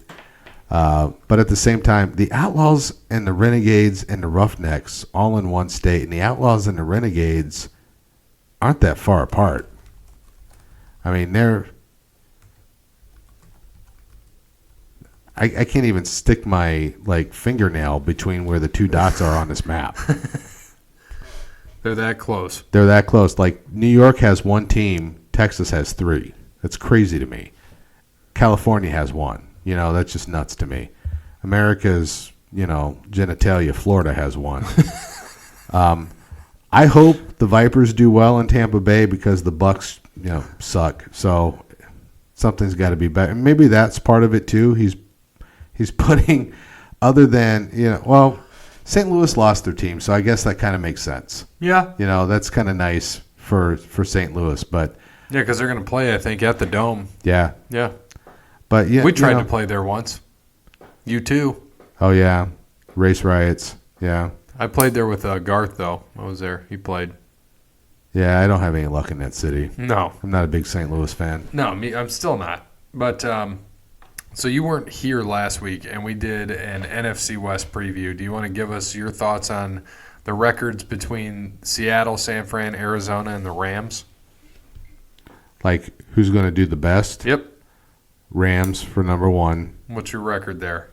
but at the same time, the Outlaws and the Renegades and the Roughnecks all in one state, and the Outlaws and the Renegades aren't that far apart. I mean, I can't even stick my fingernail between where the two dots are on this map. They're that close. They're that close. Like, New York has one team, Texas has three. That's crazy to me. California has one. That's just nuts to me. America's, genitalia, Florida has one. I hope the Vipers do well in Tampa Bay because the Bucks, suck. So something's got to be better. And maybe that's part of it too. He's putting, other than, St. Louis lost their team, so I guess that kind of makes sense. Yeah. That's kind of nice for St. Louis, but yeah, because they're going to play, I think, at the Dome. Yeah. Yeah. But yeah, we tried to play there once. You too. Oh yeah, race riots. Yeah. I played there with Garth though. I was there. He played. Yeah, I don't have any luck in that city. No. I'm not a big St. Louis fan. No, I'm still not. But so you weren't here last week, and we did an NFC West preview. Do you want to give us your thoughts on the records between Seattle, San Fran, Arizona, and the Rams? Like, who's going to do the best? Yep. Rams for number one. What's your record there?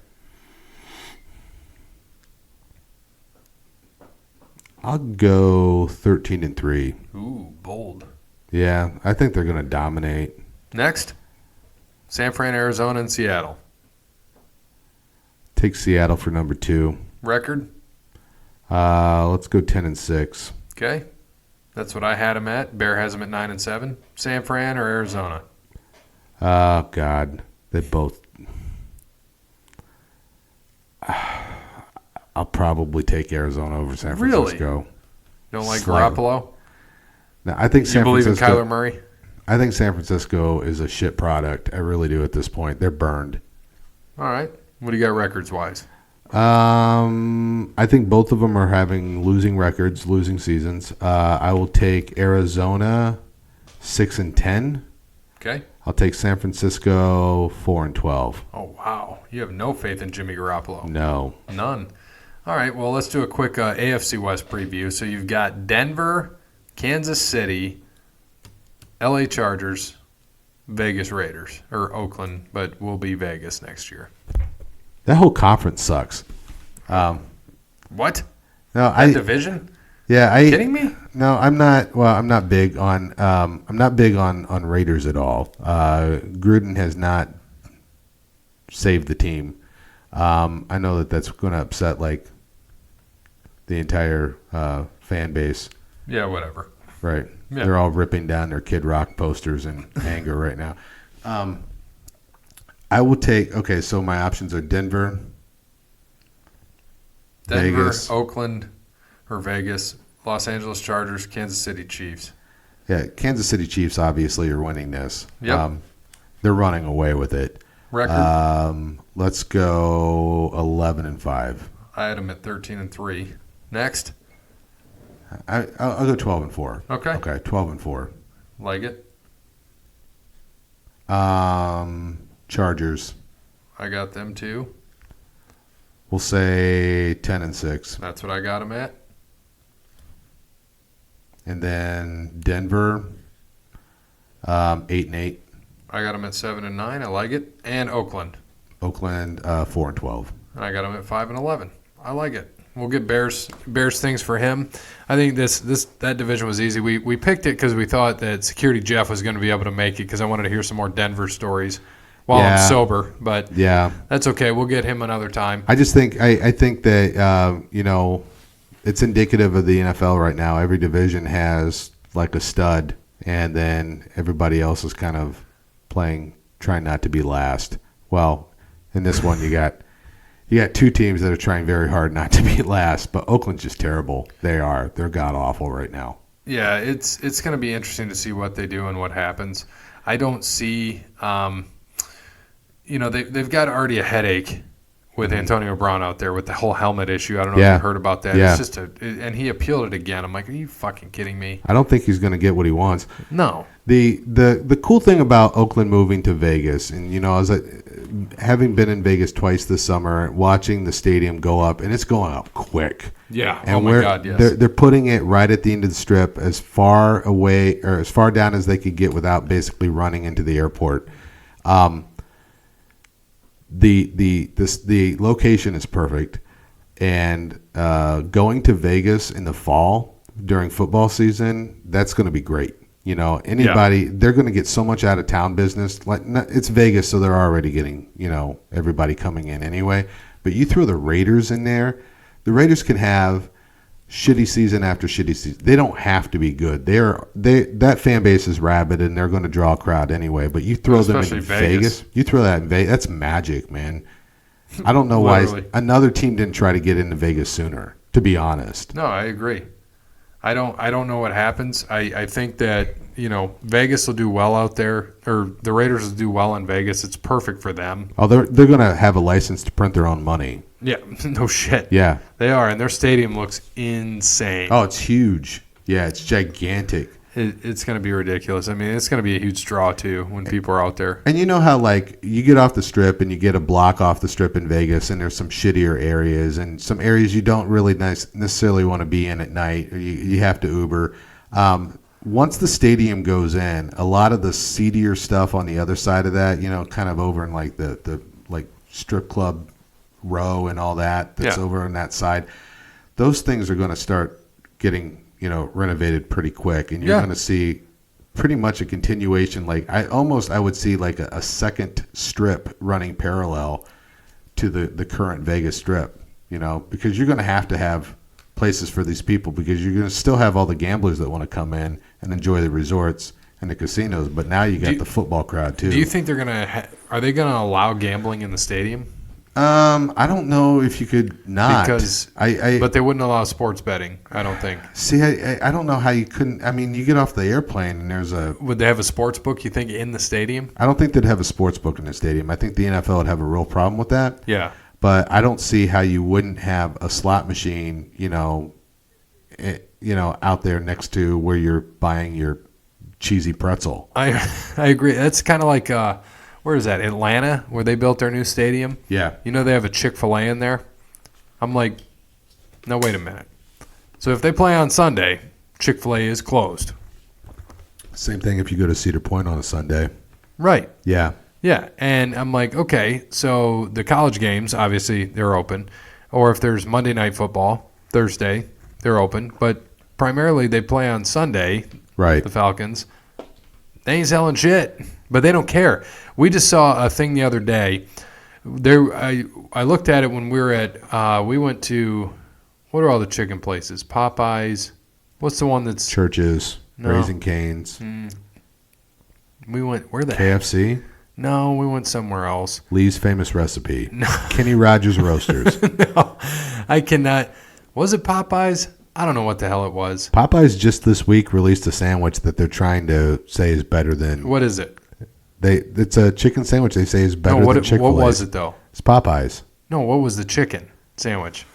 I'll go 13-3. Ooh, bold. Yeah, I think they're going to dominate. Next, San Fran, Arizona, and Seattle. Take Seattle for number 2. Record? Let's go 10-6. Okay. That's what I had them at. Bear has them at 9-7. San Fran or Arizona? Oh, God. They both. I'll probably take Arizona over San Francisco. Really? Don't like Slightly. Garoppolo? No, I think You believe in Kyler Murray? I think San Francisco is a shit product. I really do at this point. They're burned. All right. What do you got records-wise? I think both of them are having losing records, losing seasons. I will take Arizona 6-10. Okay. I'll take San Francisco 4-12. Oh, wow. You have no faith in Jimmy Garoppolo. No. None. All right. Well, let's do a quick AFC West preview. So you've got Denver, Kansas City, LA Chargers, Vegas Raiders, or Oakland, but will be Vegas next year. That whole conference sucks. What? No, That division? Yeah, Kidding me? No, I'm not. Well, I'm not big on. I'm not big on Raiders at all. Gruden has not saved the team. I know that's going to upset like the entire fan base. Yeah, whatever. Right. Yeah. They're all ripping down their Kid Rock posters in anger right now. I will take. Okay, so my options are Denver, Vegas, Oakland, or Vegas, Los Angeles Chargers, Kansas City Chiefs. Yeah, Kansas City Chiefs obviously are winning this. Yep. They're running away with it. Record? Let's go 11-5. I had them at 13-3. Next? I'll go 12-4. Okay. Okay, 12-4. Like it? Chargers. I got them too. We'll say 10-6. That's what I got them at. And then Denver, 8-8. I got them at 7-9. I like it. And Oakland. Oakland, 4-12. And I got them at 5-11. I like it. We'll get Bears things for him. I think that division was easy. We picked it because we thought that Security Jeff was going to be able to make it because I wanted to hear some more Denver stories while I'm sober. But yeah, that's okay. We'll get him another time. I just think I think that it's indicative of the NFL right now. Every division has like a stud, and then everybody else is kind of trying not to be last. Well, in this one you got two teams that are trying very hard not to be last, but Oakland's just terrible. They're god awful right now. Yeah, it's going to be interesting to see what they do and what happens. I don't see, they've got already a headache with Antonio Brown out there with the whole helmet issue. I don't know if you heard about that. Yeah. It's just and he appealed it again. I'm like, are you fucking kidding me? I don't think he's going to get what he wants. No. The cool thing about Oakland moving to Vegas, and having been in Vegas twice this summer, watching the stadium go up, and it's going up quick. Yeah. And oh my God. Yes. They're putting it right at the end of the strip, as far away or as far down as they could get without basically running into the airport. The location is perfect, and going to Vegas in the fall during football season, that's going to be great. They're going to get so much out of town business. It's Vegas, so they're already getting everybody coming in anyway. But you throw the Raiders in there, the Raiders can have shitty season after shitty season. They don't have to be good. That fan base is rabid, and they're going to draw a crowd anyway. But you throw them in Vegas. You throw that in Vegas. That's magic, man. I don't know why another team didn't try to get into Vegas sooner. To be honest. No, I agree. I don't know what happens. I think that Vegas will do well out there, or the Raiders will do well in Vegas. It's perfect for them. Oh, they're going to have a license to print their own money. Yeah, no shit. Yeah, they are, and their stadium looks insane. Oh, it's huge. Yeah, it's gigantic. It's going to be ridiculous. I mean, it's going to be a huge draw too when people are out there. And you know how you get off the strip and you get a block off the strip in Vegas, and there's some shittier areas and some areas you don't really necessarily want to be in at night, or you have to Uber. Once the stadium goes in, a lot of the seedier stuff on the other side of that, kind of over in like the strip club row and all that's over on that side, those things are going to start getting renovated pretty quick, and you're going to see pretty much a continuation. Like I would see like a second strip running parallel to the current Vegas Strip, because you're going to have places for these people, because you're going to still have all the gamblers that want to come in and enjoy the resorts and the casinos. But now you got the football crowd too. Do you think are they going to allow gambling in the stadium? I don't know if you could not, but they wouldn't allow sports betting, I don't think. See, I don't know how you couldn't. I mean, you get off the airplane and would they have a sports book, you think, in the stadium? I don't think they'd have a sports book in the stadium. I think the NFL would have a real problem with that. Yeah. But I don't see how you wouldn't have a slot machine, out there next to where you're buying your cheesy pretzel. I agree. That's kind of like where is that? Atlanta, where they built their new stadium. Yeah. They have a Chick-fil-A in there. I'm like, no, wait a minute. So if they play on Sunday, Chick-fil-A is closed. Same thing if you go to Cedar Point on a Sunday. Right. Yeah. Yeah, and I'm like, okay, so the college games, obviously, they're open. Or if there's Monday Night Football, Thursday, they're open. But primarily they play on Sunday, right? The Falcons. They ain't selling shit, but they don't care. We just saw a thing the other day. I looked at it when we were we went to, what are all the chicken places? Popeyes. What's the one that's? Churches, Raising Cane's. We went, where the KFC? No, we went somewhere else. Lee's Famous Recipe. No. Kenny Rogers Roasters. No, I cannot. Was it Popeyes? I don't know what the hell it was. Popeyes just this week released a sandwich that they're trying to say is better than. What is it? It's a chicken sandwich they say is better than Chick-fil-A. What was it, though? It's Popeyes. No, what was the chicken sandwich?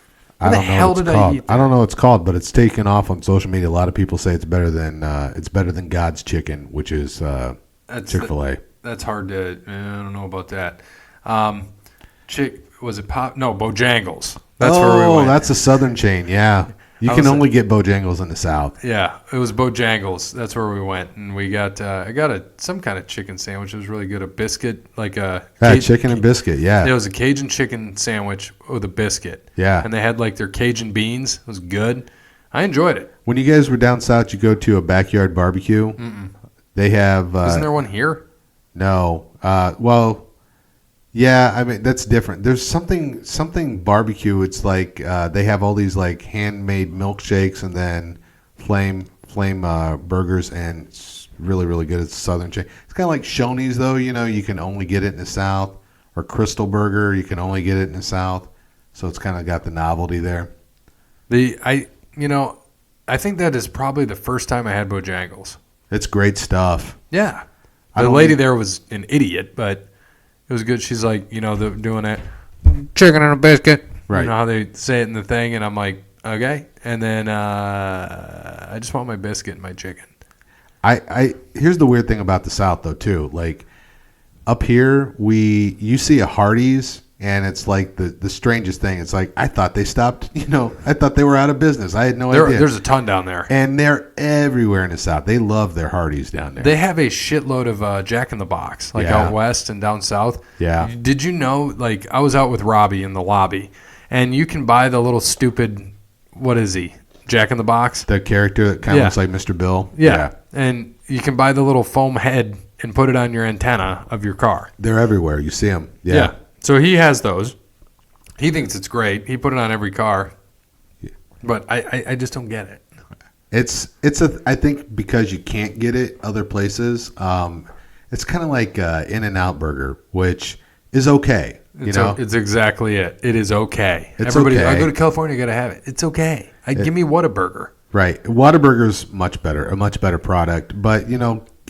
I don't know what it's called. I don't know what it's called, but it's taken off on social media. A lot of people say it's better than God's chicken, which is Chick-fil-A. That's hard to. I don't know about that. Was it Pop? No, Bojangles. That's where we went. Oh, that's a southern chain. Yeah, you can only get Bojangles in the South. Yeah, it was Bojangles. That's where we went, and we got. I got some kind of chicken sandwich. It was really good. A biscuit, like a chicken and biscuit. Yeah, it was a Cajun chicken sandwich with a biscuit. Yeah, and they had like their Cajun beans. It was good. I enjoyed it. When you guys were down south, you go to a backyard barbecue. Mm-mm. They have. Isn't there one here? No. Well, yeah, I mean, that's different. There's something barbecue. It's like they have all these like handmade milkshakes and then flame burgers, and it's really, really good. It's a southern chain. It's kind of like Shoney's, though. You can only get it in the South. Or Crystal Burger, you can only get it in the South. So it's kind of got the novelty there. I think that is probably the first time I had Bojangles. It's great stuff. Yeah. The lady there was an idiot, but it was good. She's like, they're doing it, chicken and a biscuit. Right. You know how they say it in the thing, and I'm like, okay. And then I just want my biscuit and my chicken. Here's the weird thing about the South, though, too. Like, up here, you see a Hardee's, and it's like the strangest thing. It's like, I thought they stopped, I thought they were out of business. I had no idea. There's a ton down there. And they're everywhere in the South. They love their Hardee's down there. They have a shitload of Jack in the Box, like out west and down south. Yeah. Did you know, like, I was out with Robbie in the lobby, and you can buy the little stupid, what is he, Jack in the Box? The character that kind of looks like Mr. Bill? Yeah. And you can buy the little foam head and put it on your antenna of your car. They're everywhere. You see them. Yeah. So he has those. He thinks it's great. He put it on every car. But I just don't get it. I think because you can't get it other places, it's kind of like In-N-Out Burger, which is okay. It's exactly it. It is okay. It's okay. I go to California, you got to have it. It's okay. Give me Whataburger. Right. Whataburger's a much better product. But,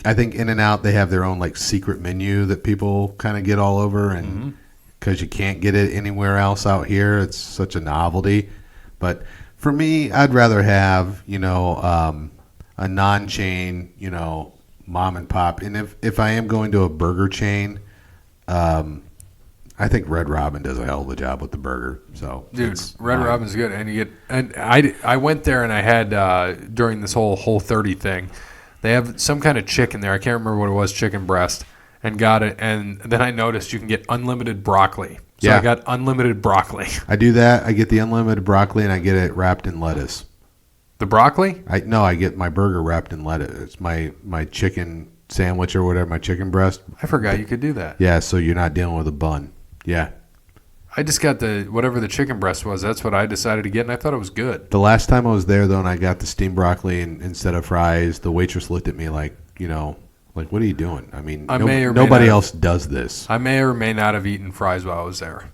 I think In-N-Out, they have their own like secret menu that people kind of get all over, and because you can't get it anywhere else out here, it's such a novelty. But for me, I'd rather have a non-chain, mom and pop. And if I am going to a burger chain, I think Red Robin does a hell of a job with the burger. So, dude, Red Robin's good, and I went there and I had during this whole Whole30 thing. They have some kind of chicken there. I can't remember what it was, chicken breast, and got it. And then I noticed you can get unlimited broccoli. So I got unlimited broccoli. I do that. I get the unlimited broccoli, and I get it wrapped in lettuce. The broccoli? I get my burger wrapped in lettuce. It's my chicken sandwich or whatever, my chicken breast. I forgot you could do that. Yeah, so you're not dealing with a bun. Yeah. I just got whatever the chicken breast was. That's what I decided to get, and I thought it was good. The last time I was there, though, and I got the steamed broccoli instead of fries, the waitress looked at me like, like, what are you doing? I mean, nobody else does this. I may or may not have eaten fries while I was there.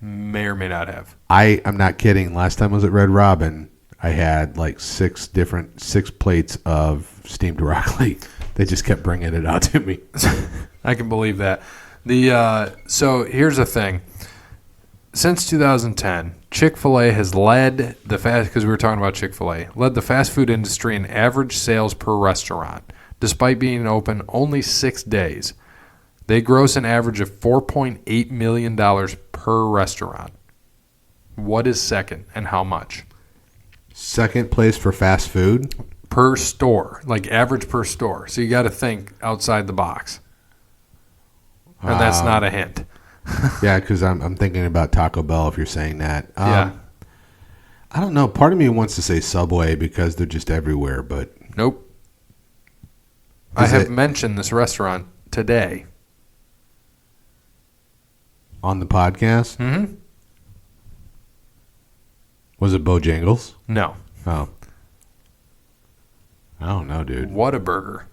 May or may not have. I'm not kidding. Last time I was at Red Robin, I had like 6 plates of steamed broccoli. They just kept bringing it out to me. I can believe that. So here's the thing. Since 2010, Chick-fil-A has led because we were talking about Chick-fil-A, led the fast food industry in average sales per restaurant, despite being open only 6 days. They gross an average of $4.8 million per restaurant. What is second and how much? Second place for fast food? Per store, like average per store. So you got to think outside the box. And that's not a hint. Yeah, because I'm thinking about Taco Bell if you're saying that. Yeah. I don't know. Part of me wants to say Subway because they're just everywhere, but... Nope. I have mentioned this restaurant today. On the podcast? Mm-hmm. Was it Bojangles? No. Oh. I don't know, dude. Whataburger.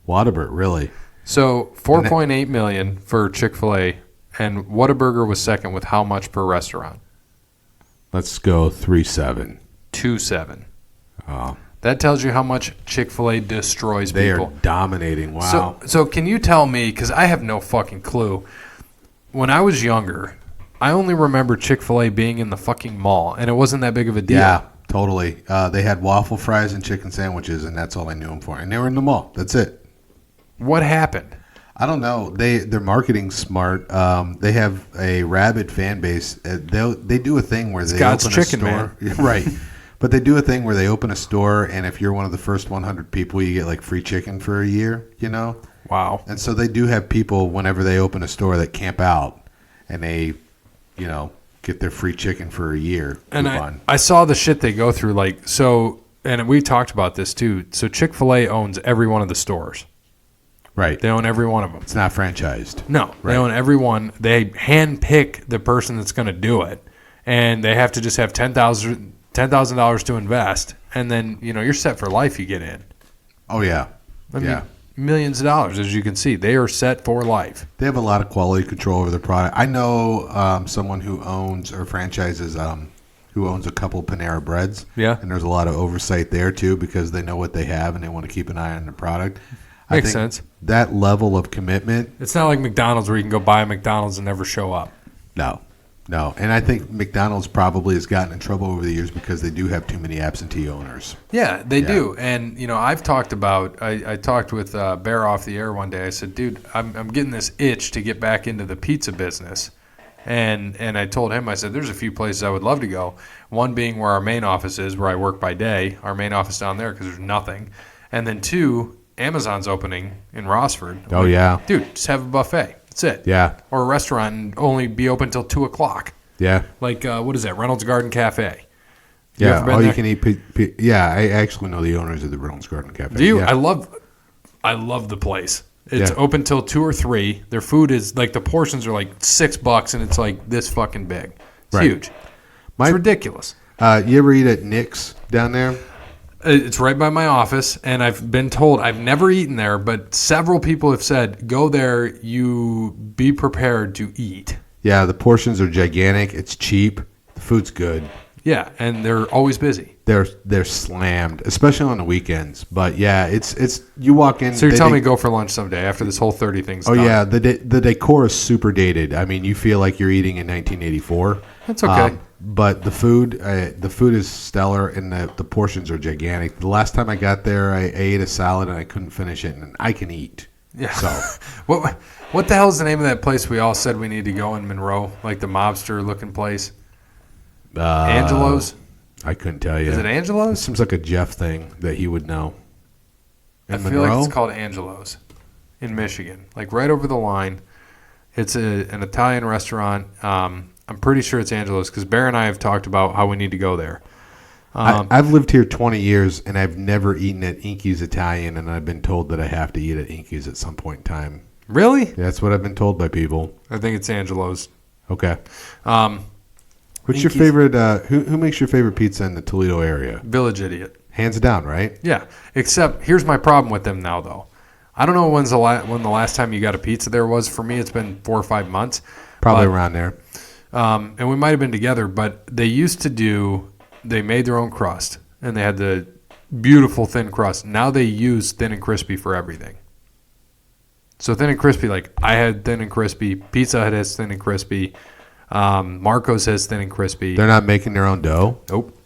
Whataburger, really? So $4.8 million for Chick-fil-A, and Whataburger was second with how much per restaurant? Let's go 3.7. 2.7. Oh. That tells you how much Chick-fil-A destroys people. They are dominating. Wow. So can you tell me, because I have no fucking clue, when I was younger, I only remember Chick-fil-A being in the fucking mall, and it wasn't that big of a deal. Yeah, totally. They had waffle fries and chicken sandwiches, and that's all I knew them for. And they were in the mall. That's it. What happened? I don't know. They're marketing smart. They have a rabid fan base. They do a thing where they God's open chicken, a store. man. Right. But they do a thing where they open a store, and if you're one of the first 100 people, you get like free chicken for a year, Wow. And so they do have people, whenever they open a store, that camp out, and they, get their free chicken for a year. And I saw the shit they go through. And we talked about this too. So Chick-fil-A owns every one of the stores. Right. They own every one of them. It's not franchised. No. Right. They own every one. They handpick the person that's going to do it. And they have to just have $10,000 to invest. And then, you're set for life you get in. Oh, yeah. I mean, millions of dollars, as you can see. They are set for life. They have a lot of quality control over their product. I know someone who owns or franchises who owns a couple Panera Breads. Yeah. And there's a lot of oversight there, too, because they know what they have and they want to keep an eye on the product. Makes sense. That level of commitment. It's not like McDonald's where you can go buy a McDonald's and never show up. No. And I think McDonald's probably has gotten in trouble over the years because they do have too many absentee owners. Yeah, they do. And, I've talked about, I talked with Bear off the air one day. I said, dude, I'm getting this itch to get back into the pizza business. And I told him, I said, there's a few places I would love to go. One being where our main office is, where I work by day, our main office down there because there's nothing. And then 2, Amazon's opening in Rockford. Oh, yeah. Dude, just have a buffet. That's it. Yeah. Or a restaurant and only be open until 2 o'clock. Yeah. Like, what is that? Reynolds Garden Cafe. Yeah. You can eat. Yeah, I actually know the owners of the Reynolds Garden Cafe. Do you? Yeah. I love the place. It's open till 2 or 3. Their food is like the portions are like $6, and it's like this fucking big. It's huge. It's ridiculous. You ever eat at Nick's down there? It's right by my office, and I've been told I've never eaten there, but several people have said go there. You be prepared to eat. Yeah, the portions are gigantic. It's cheap. The food's good. Yeah, and they're always busy. They're slammed, especially on the weekends. But yeah, it's you walk in. So you're telling me go for lunch someday after this whole 30 thing's done? Oh yeah, the decor is super dated. I mean, you feel like you're eating in 1984. That's okay. But the food is stellar, and the portions are gigantic. The last time I got there, I ate a salad and I couldn't finish it, and I can eat. Yeah. So what the hell is the name of that place we all said we need to go in Monroe, like the mobster looking place? Angelo's? I couldn't tell you. Is it Angelo's? It seems like a Jeff thing that he would know. I feel like it's called Angelo's in Michigan, like right over the line. It's an Italian restaurant. I'm pretty sure it's Angelo's because Bear and I have talked about how we need to go there. I've lived here 20 years, and I've never eaten at Inky's Italian, and I've been told that I have to eat at Inky's at some point in time. Really? That's what I've been told by people. I think it's Angelo's. Okay. What's Inky's. your favorite? Who makes your favorite pizza in the Toledo area? Village Idiot. Hands down, right? Yeah. Except here's my problem with them now, though. I don't know when the last time you got a pizza there was. For me, it's been 4 or 5 months. Probably around there. And we might have been together, but they used to they made their own crust, and they had the beautiful thin crust. Now they use thin and crispy for everything. So thin and crispy, like I had thin and crispy. Pizza Hut has thin and crispy. Marco's has thin and crispy. They're not making their own dough? Nope.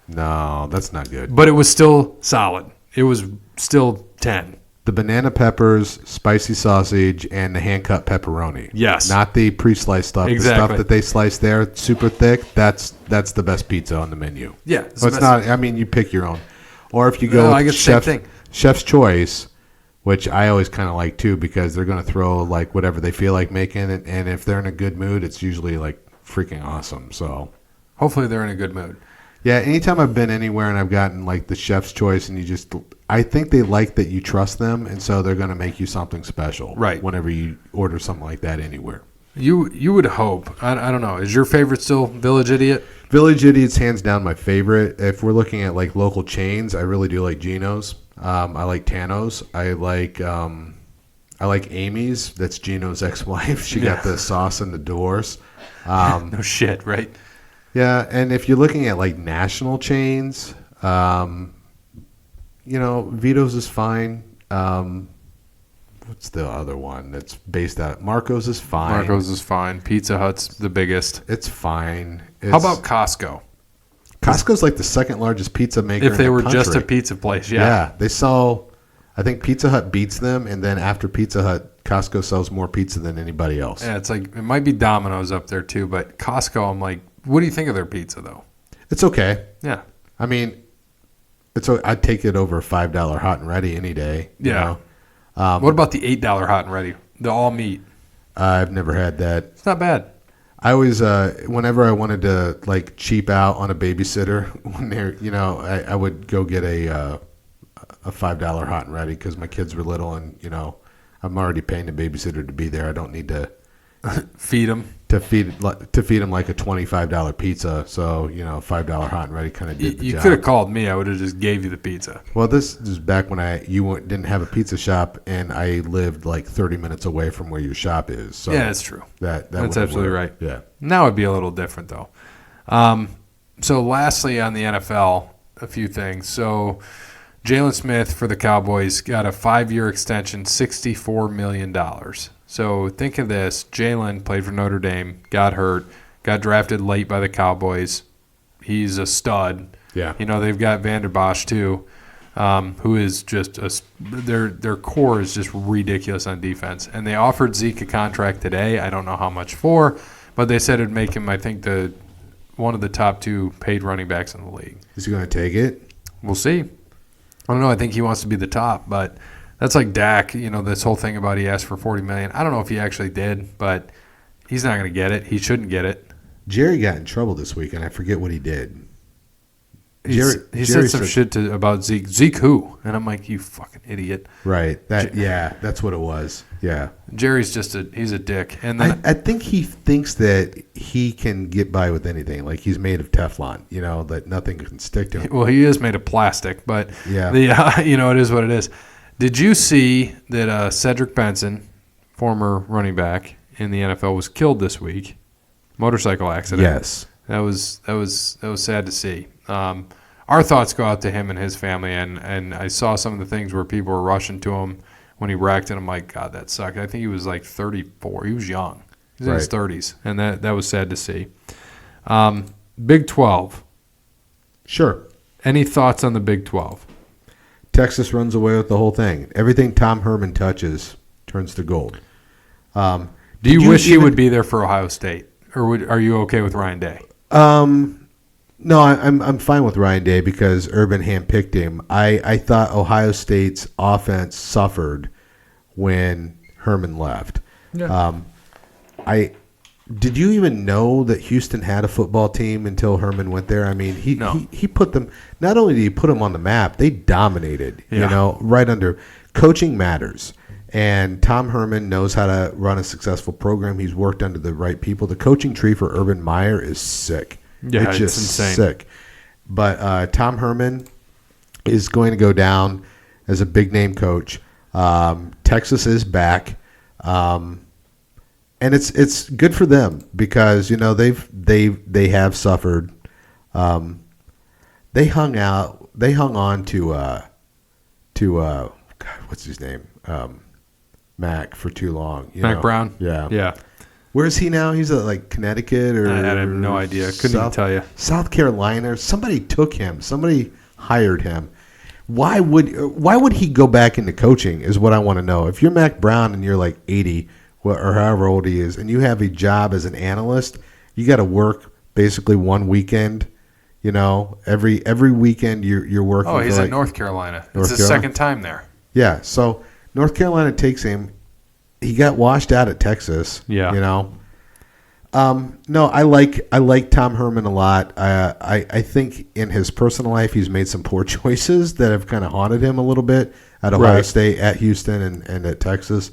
No, that's not good. But it was still solid. It was still 10. The banana peppers, spicy sausage, and the hand-cut pepperoni. Yes. Not the pre-sliced stuff. Exactly. The stuff that they slice there, super thick, that's the best pizza on the menu. Yeah. So it's not, I mean, you pick your own. Or if you go I get the same thing. Chef's Choice, which I always kind of like too, because they're going to throw like whatever they feel like making, and if they're in a good mood, it's usually like freaking awesome. So hopefully they're in a good mood. Yeah, anytime I've been anywhere and I've gotten like the Chef's Choice, and I think they like that you trust them, and so they're going to make you something special. Right. Whenever you order something like that anywhere. You would hope. I don't know. Is your favorite still Village Idiot? Village Idiot's hands down my favorite. If we're looking at like local chains, I really do like Gino's. I like Tano's. I like Amy's. That's Gino's ex-wife. She got the sauce in the doors. No shit, right? Yeah, and if you're looking at like national chains, Vito's is fine. What's the other one that's based out? Marco's is fine. Marco's is fine. Pizza Hut's the biggest. It's fine. How about Costco? Costco's like the second largest pizza maker. If they were country. just a pizza place, yeah. Yeah, they sell. I think Pizza Hut beats them, and then after Pizza Hut, Costco sells more pizza than anybody else. Yeah, it's like it might be Domino's up there too, but Costco, I'm like, what do you think of their pizza though? It's okay. Yeah. I mean, I'd take it over a $5 hot and ready any day. Yeah. What about the $8 hot and ready? The all meat. I've never had that. It's not bad. I always, whenever I wanted to like cheap out on a babysitter, when they're, I would go get a $5 hot and ready because my kids were little, and I'm already paying the babysitter to be there. I don't need to feed them feed them like a $25 pizza. So $5 hot and ready kind of did the job. You could have called me. I would have just gave you the pizza. Well, this is back when didn't have a pizza shop, and I lived like 30 minutes away from where your shop is. So yeah, that's true. That's absolutely right. Yeah. Now it'd be a little different though. So lastly on the NFL, a few things. So Jalen Smith for the Cowboys got a 5-year extension, $64 million. So think of this. Jalen played for Notre Dame, got hurt, got drafted late by the Cowboys. He's a stud. Yeah. They've got Vander Bosch too, who is just their core is just ridiculous on defense. And they offered Zeke a contract today. I don't know how much for, but they said it'd make him, I think, one of the top 2 paid running backs in the league. Is he going to take it? We'll see. I don't know. I think he wants to be the top, but that's like Dak. This whole thing about he asked for $40 million. I don't know if he actually did, but he's not going to get it. He shouldn't get it. Jerry got in trouble this week, and I forget what he did. He said some shit about Zeke. Zeke who? And I'm like, you fucking idiot. Right. That's what it was. Yeah. Jerry's he's a dick. And then I think he thinks that he can get by with anything. Like he's made of Teflon, that nothing can stick to him. Well, he is made of plastic, but yeah. It is what it is. Did you see that Cedric Benson, former running back in the NFL, was killed this week? Motorcycle accident. Yes. That was sad to see. Our thoughts go out to him and his family, and I saw some of the things where people were rushing to him when he wrecked, and I'm like, God, that sucked. I think he was like 34. He was young. He was in his 30s, and that was sad to see. Big 12. Sure. Any thoughts on the Big 12? Texas runs away with the whole thing. Everything Tom Herman touches turns to gold. Do you wish he would be there for Ohio State, or are you okay with Ryan Day? No, I'm fine with Ryan Day because Urban handpicked him. I thought Ohio State's offense suffered when Herman left. Yeah. Did you even know that Houston had a football team until Herman went there? I mean, he put them. Not only did he put them on the map, they dominated. Yeah. Right under. Coaching matters, and Tom Herman knows how to run a successful program. He's worked under the right people. The coaching tree for Urban Meyer is sick. Yeah, it's just insane. sick. But Tom Herman is going to go down as a big name coach. Texas is back. And it's good for them because they have suffered. They hung on to God, what's his name, Mac for too long. Mac Brown. Yeah. Where is he now? He's at like Connecticut or I have no idea. Couldn't even tell you. South Carolina. Somebody took him. Somebody hired him. Why would he go back into coaching? Is what I want to know. If you're Mac Brown and you're like 80. Or however old he is, and you have a job as an analyst, you got to work basically one weekend. Every weekend you're working. Oh, he's at North Carolina. It's his second time there. Yeah, so North Carolina takes him. He got washed out at Texas. Yeah. No, I like Tom Herman a lot. I think in his personal life he's made some poor choices that have kind of haunted him a little bit at Ohio State, at Houston, and at Texas.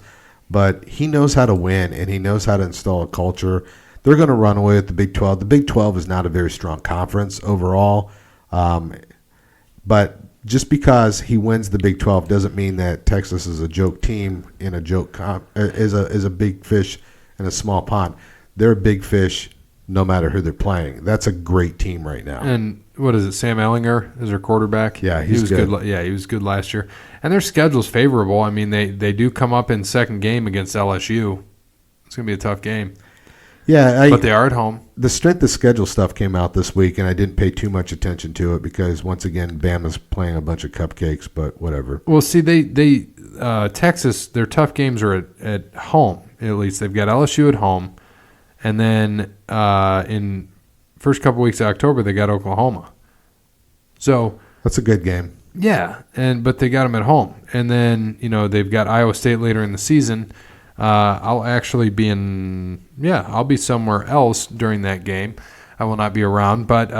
But he knows how to win, and he knows how to install a culture. They're going to run away with the Big 12. The Big 12 is not a very strong conference overall. But just because he wins the Big 12 doesn't mean that Texas is a joke team in a joke is a big fish in a small pond. They're a big fish no matter who they're playing. That's a great team right now. And what is it? Sam Ellinger is their quarterback. Yeah, he was good. Yeah, he was good last year. And their schedule's favorable. I mean, they do come up in second game against LSU. It's going to be a tough game. Yeah, but they are at home. The strength of schedule stuff came out this week, and I didn't pay too much attention to it because once again, Bama's playing a bunch of cupcakes. But whatever. Well, see, they Texas, their tough games are at home. At least they've got LSU at home, and then in first couple weeks of October they got Oklahoma. So that's a good game. Yeah, but they got them at home, and then they've got Iowa State later in the season. I'll actually be I'll be somewhere else during that game. I will not be around, but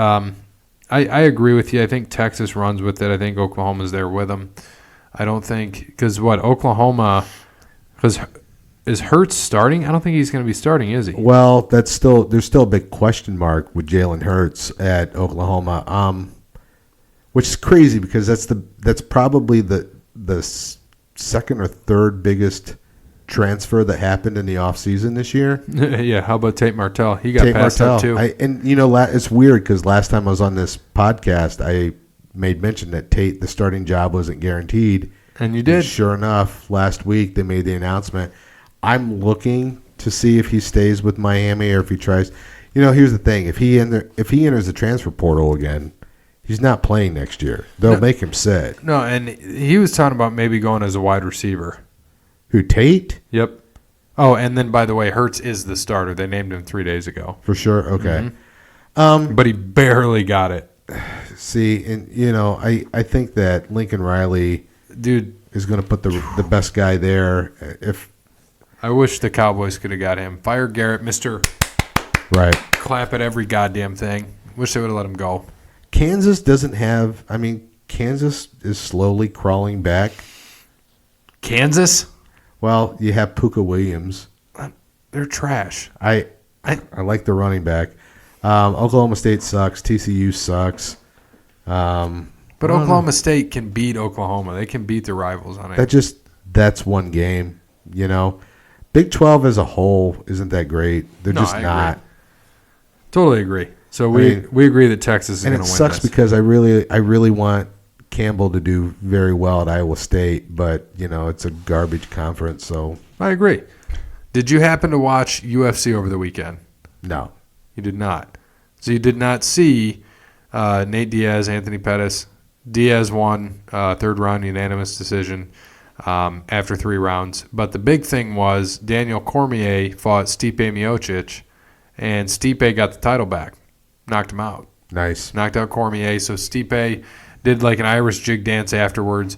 I agree with you. I think Texas runs with it. I think Oklahoma's there with them. I don't think because Oklahoma is Hurts starting? I don't think he's going to be starting, is he? Well, there's still a big question mark with Jalen Hurts at Oklahoma. Which is crazy because that's probably the second or third biggest transfer that happened in the offseason this year. Yeah, how about Tate Martell? He got passed up too. It's weird because last time I was on this podcast, I made mention that Tate, the starting job wasn't guaranteed. And you did. And sure enough, last week they made the announcement. I'm looking to see if he stays with Miami or if he tries. Here's the thing: if he enters the transfer portal again, he's not playing next year. They'll make him sit. No, and he was talking about maybe going as a wide receiver. Who, Tate? Yep. Oh, and then, by the way, Hurts is the starter. They named him 3 days ago. For sure? Okay. Mm-hmm. But he barely got it. See, and I think that Lincoln Riley is going to put the best guy there. If I wish the Cowboys could have got him. Fire Garrett, Mr. Right. Clap at every goddamn thing. Wish they would have let him go. Kansas doesn't have – Kansas is slowly crawling back. Kansas? Well, you have Puka Williams. They're trash. I like the running back. Oklahoma State sucks. TCU sucks. But Oklahoma State can beat Oklahoma. They can beat their rivals on it. That's one game, Big 12 as a whole isn't that great. They're just not. Agree. Totally agree. So we agree that Texas is going to win this. And it sucks because I really want Campbell to do very well at Iowa State, but it's a garbage conference. So I agree. Did you happen to watch UFC over the weekend? No, you did not. So you did not see Nate Diaz, Anthony Pettis. Diaz won third round unanimous decision after 3 rounds. But the big thing was Daniel Cormier fought Stipe Miocic, and Stipe got the title back, knocked him out. Nice, knocked out Cormier. So Stipe did like an Irish jig dance afterwards,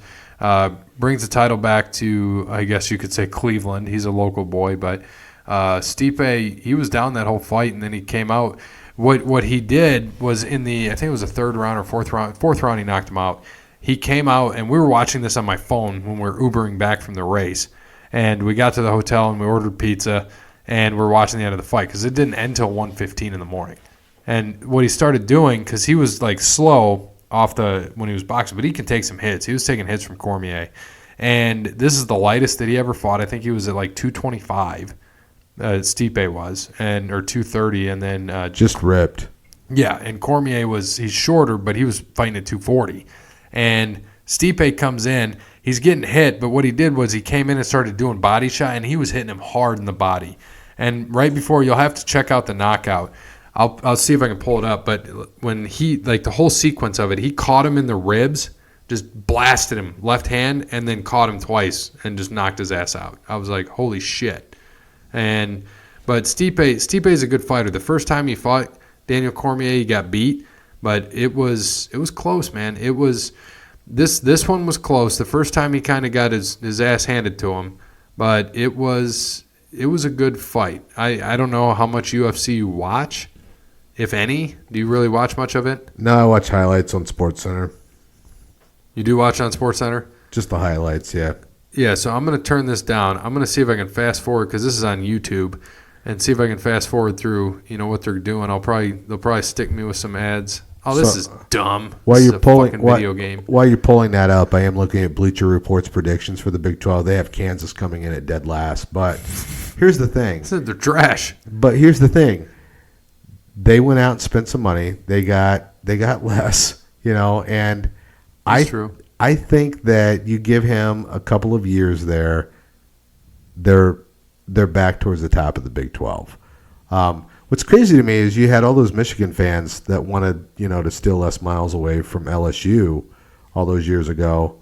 brings the title back to, I guess you could say, Cleveland. He's a local boy, but Stipe, he was down that whole fight, and then he came out. What he did was I think it was the third round or fourth round, he knocked him out. He came out, and we were watching this on my phone when we were Ubering back from the race. And we got to the hotel, and we ordered pizza, and we're watching the end of the fight because it didn't end until 1:15 in the morning. And what he started doing, because he was like slow when he was boxing, but he can take some hits. He was taking hits from Cormier. And this is the lightest that he ever fought. I think he was at like 225. Stipe was, or 230, and then just ripped. Yeah, and Cormier he's shorter, but he was fighting at 240. And Stipe comes in, he's getting hit, but what he did was he came in and started doing body shot, and he was hitting him hard in the body. And right before, you'll have to check out the knockout. I'll see if I can pull it up, but when the whole sequence of it, he caught him in the ribs, just blasted him left hand, and then caught him twice and just knocked his ass out. I was like, holy shit. But Stipe is a good fighter. The first time he fought Daniel Cormier, he got beat, but it was close, man. It was this one was close. The first time he kind of got his ass handed to him, but it was a good fight. I don't know how much UFC you watch, if any. Do you really watch much of it? No, I watch highlights on SportsCenter. You do watch on SportsCenter? Just the highlights, yeah. Yeah, so I'm going to turn this down. I'm going to see if I can fast forward because this is on YouTube, and see if I can fast forward through what they're doing. They'll probably stick me with some ads. Oh, this is dumb. While this you're is a pulling fucking video game. While you're pulling that up, I am looking at Bleacher Report's predictions for the Big 12. They have Kansas coming in at dead last, but here's the thing. They're trash. But here's the thing. They went out and spent some money. They got less, and That's true. I think that you give him a couple of years there, they're back towards the top of the Big 12. What's crazy to me is you had all those Michigan fans that wanted, to steal Les Miles away from LSU all those years ago,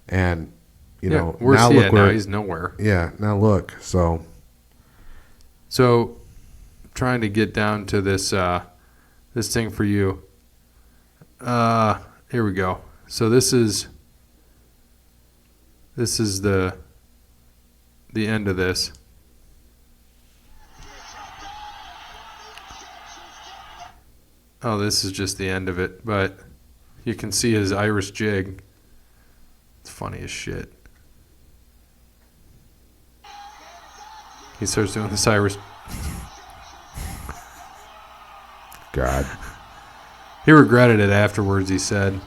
and where's now he look at where now? He's nowhere. Yeah, now look. So trying to get down to this thing for you. Here we go. So this is the end of this. Oh, this is just the end of it, but you can see his Irish jig. It's funny as shit. He starts doing this Irish. God. He regretted it afterwards, he said.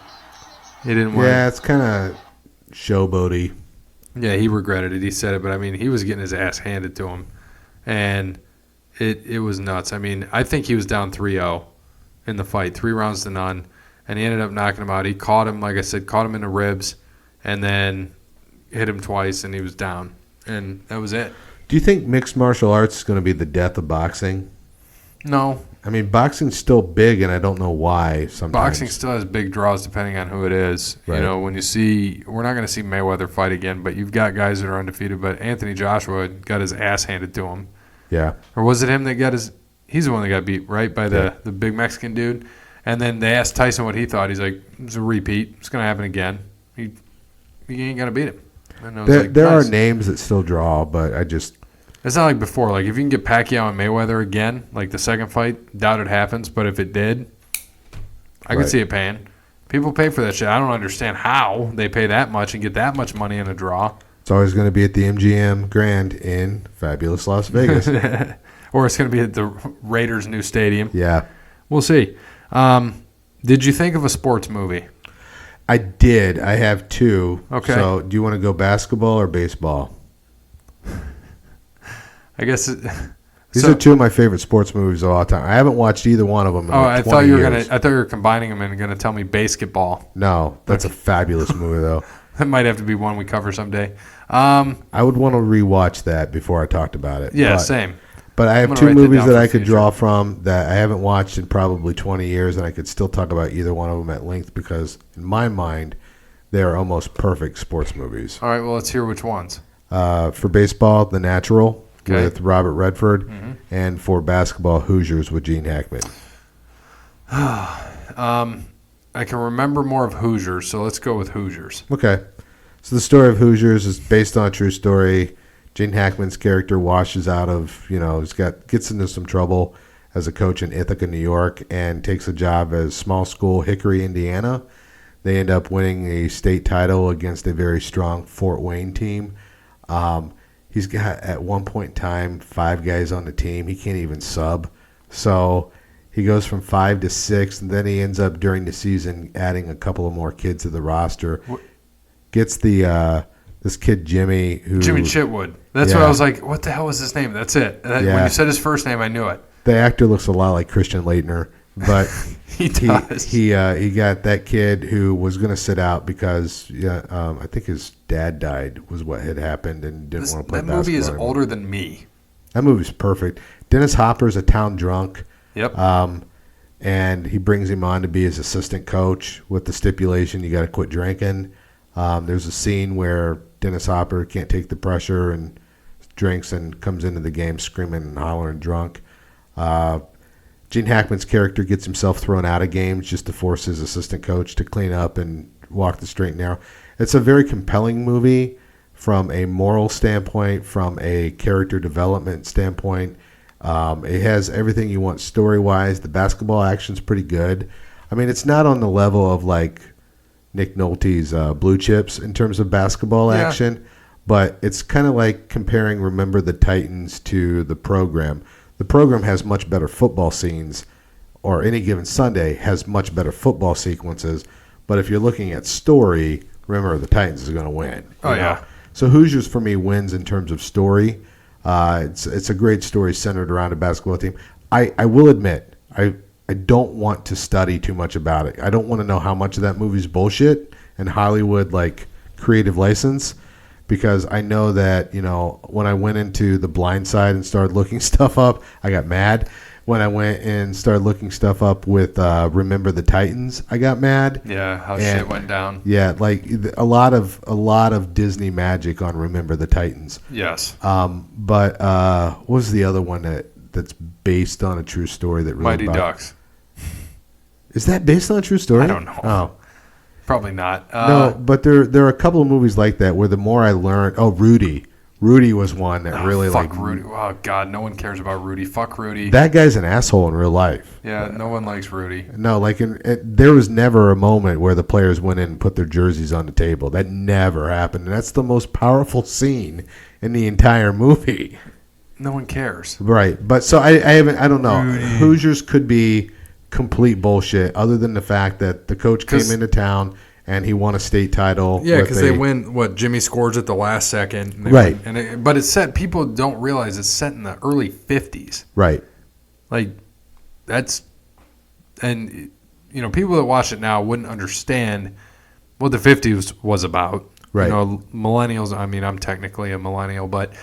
He didn't want Yeah, it's kind of showboaty. Yeah, he regretted it. He said it, but I mean, he was getting his ass handed to him. And it was nuts. I mean, I think he was down 3-0 in the fight, 3 rounds to none. And he ended up knocking him out. He caught him, like I said, caught him in the ribs and then hit him twice, and he was down. And that was it. Do you think mixed martial arts is going to be the death of boxing? No. I mean, boxing's still big, and I don't know why sometimes. Boxing still has big draws depending on who it is. Right. When you see – we're not going to see Mayweather fight again, but you've got guys that are undefeated. But Anthony Joshua got his ass handed to him. Yeah. Or was it him that got his – he's the one that got beat, right, by the big Mexican dude? And then they asked Tyson what he thought. He's like, it's a repeat. It's going to happen again. He ain't going to beat him. There are names that still draw, but I just – it's not like before. Like, if you can get Pacquiao and Mayweather again, like the second fight, doubt it happens. But if it did, I could see it paying. People pay for that shit. I don't understand how they pay that much and get that much money in a draw. It's always going to be at the MGM Grand in fabulous Las Vegas. Or it's going to be at the Raiders' new stadium. Yeah. We'll see. Did you think of a sports movie? I did. I have 2. Okay. So do you want to go basketball or baseball? I guess these are 2 of my favorite sports movies of all time. I haven't watched either one of them in I 20 thought you were years. I thought you were combining them and going to tell me basketball. No, that's a fabulous movie though. That might have to be one we cover someday. I would want to rewatch that before I talked about it. Yeah, same. But I have 2 movies that I could draw from that I haven't watched in probably 20 years, and I could still talk about either one of them at length because, in my mind, they are almost perfect sports movies. All right, well, let's hear which ones. For baseball, The Natural with Robert Redford, and for basketball, Hoosiers with Gene Hackman. I can remember more of Hoosiers, so let's go with Hoosiers. Okay. So the story of Hoosiers is based on a true story. Gene Hackman's character washes out of, gets into some trouble as a coach in Ithaca, New York, and takes a job as small school Hickory, Indiana. They end up winning a state title against a very strong Fort Wayne team. He's got, at one point in time, 5 guys on the team. He can't even sub. So he goes from 5 to 6, and then he ends up during the season adding a couple of more kids to the roster. Gets this kid Jimmy Chitwood. That's what I was like. What the hell was his name? That's it. When you said his first name, I knew it. The actor looks a lot like Christian Leitner, but he does. He got that kid who was going to sit out because I think his dad died was what had happened and didn't want to play basketball. That movie is anymore. older than me. That movie's perfect. Dennis Hopper's a town drunk. Yep. And he brings him on to be his assistant coach with the stipulation you got to quit drinking. There's a scene where Dennis Hopper can't take the pressure and drinks and comes into the game screaming and hollering drunk. Gene Hackman's character gets himself thrown out of games just to force his assistant coach to clean up and walk the straight and narrow. It's a very compelling movie from a moral standpoint, from a character development standpoint. It has everything you want story-wise. The basketball action's pretty good. I mean, it's not on the level of like Nick Nolte's Blue Chips in terms of basketball action, but it's kind of like comparing Remember the Titans to The Program. The Program has much better football scenes, or Any Given Sunday has much better football sequences, but if you're looking at story, Remember the Titans is going to win. Oh, yeah. So Hoosiers, for me, wins in terms of story. It's a great story centered around a basketball team. I will admit, I don't want to study too much about it. I don't want to know how much of that movie's bullshit and Hollywood like creative license, because I know that, when I went into The Blind Side and started looking stuff up, I got mad. When I went and started looking stuff up with Remember the Titans, I got mad. Yeah, how shit went down. Yeah, like a lot of Disney magic on Remember the Titans. Yes. But what was the other one that's based on a true story that really Mighty Ducks. Is that based on a true story? I don't know. Oh. Probably not. No, but there are a couple of movies like that where the more I learned. Oh, Rudy. Rudy was one that really fuck Rudy. Oh, God, no one cares about Rudy. Fuck Rudy. That guy's an asshole in real life. Yeah, no one likes Rudy. No, there was never a moment where the players went in and put their jerseys on the table. That never happened. And that's the most powerful scene in the entire movie. No one cares. Right. But so I don't know. Hoosiers could be complete bullshit other than the fact that the coach came into town and he won a state title. Yeah, because they win. Jimmy scores at the last second, right? But it's set. People don't realize it's set in the early 50s. Right. Like that's, and people that watch it now wouldn't understand what the 50s was about. Right. Millennials. I mean, I'm technically a millennial, but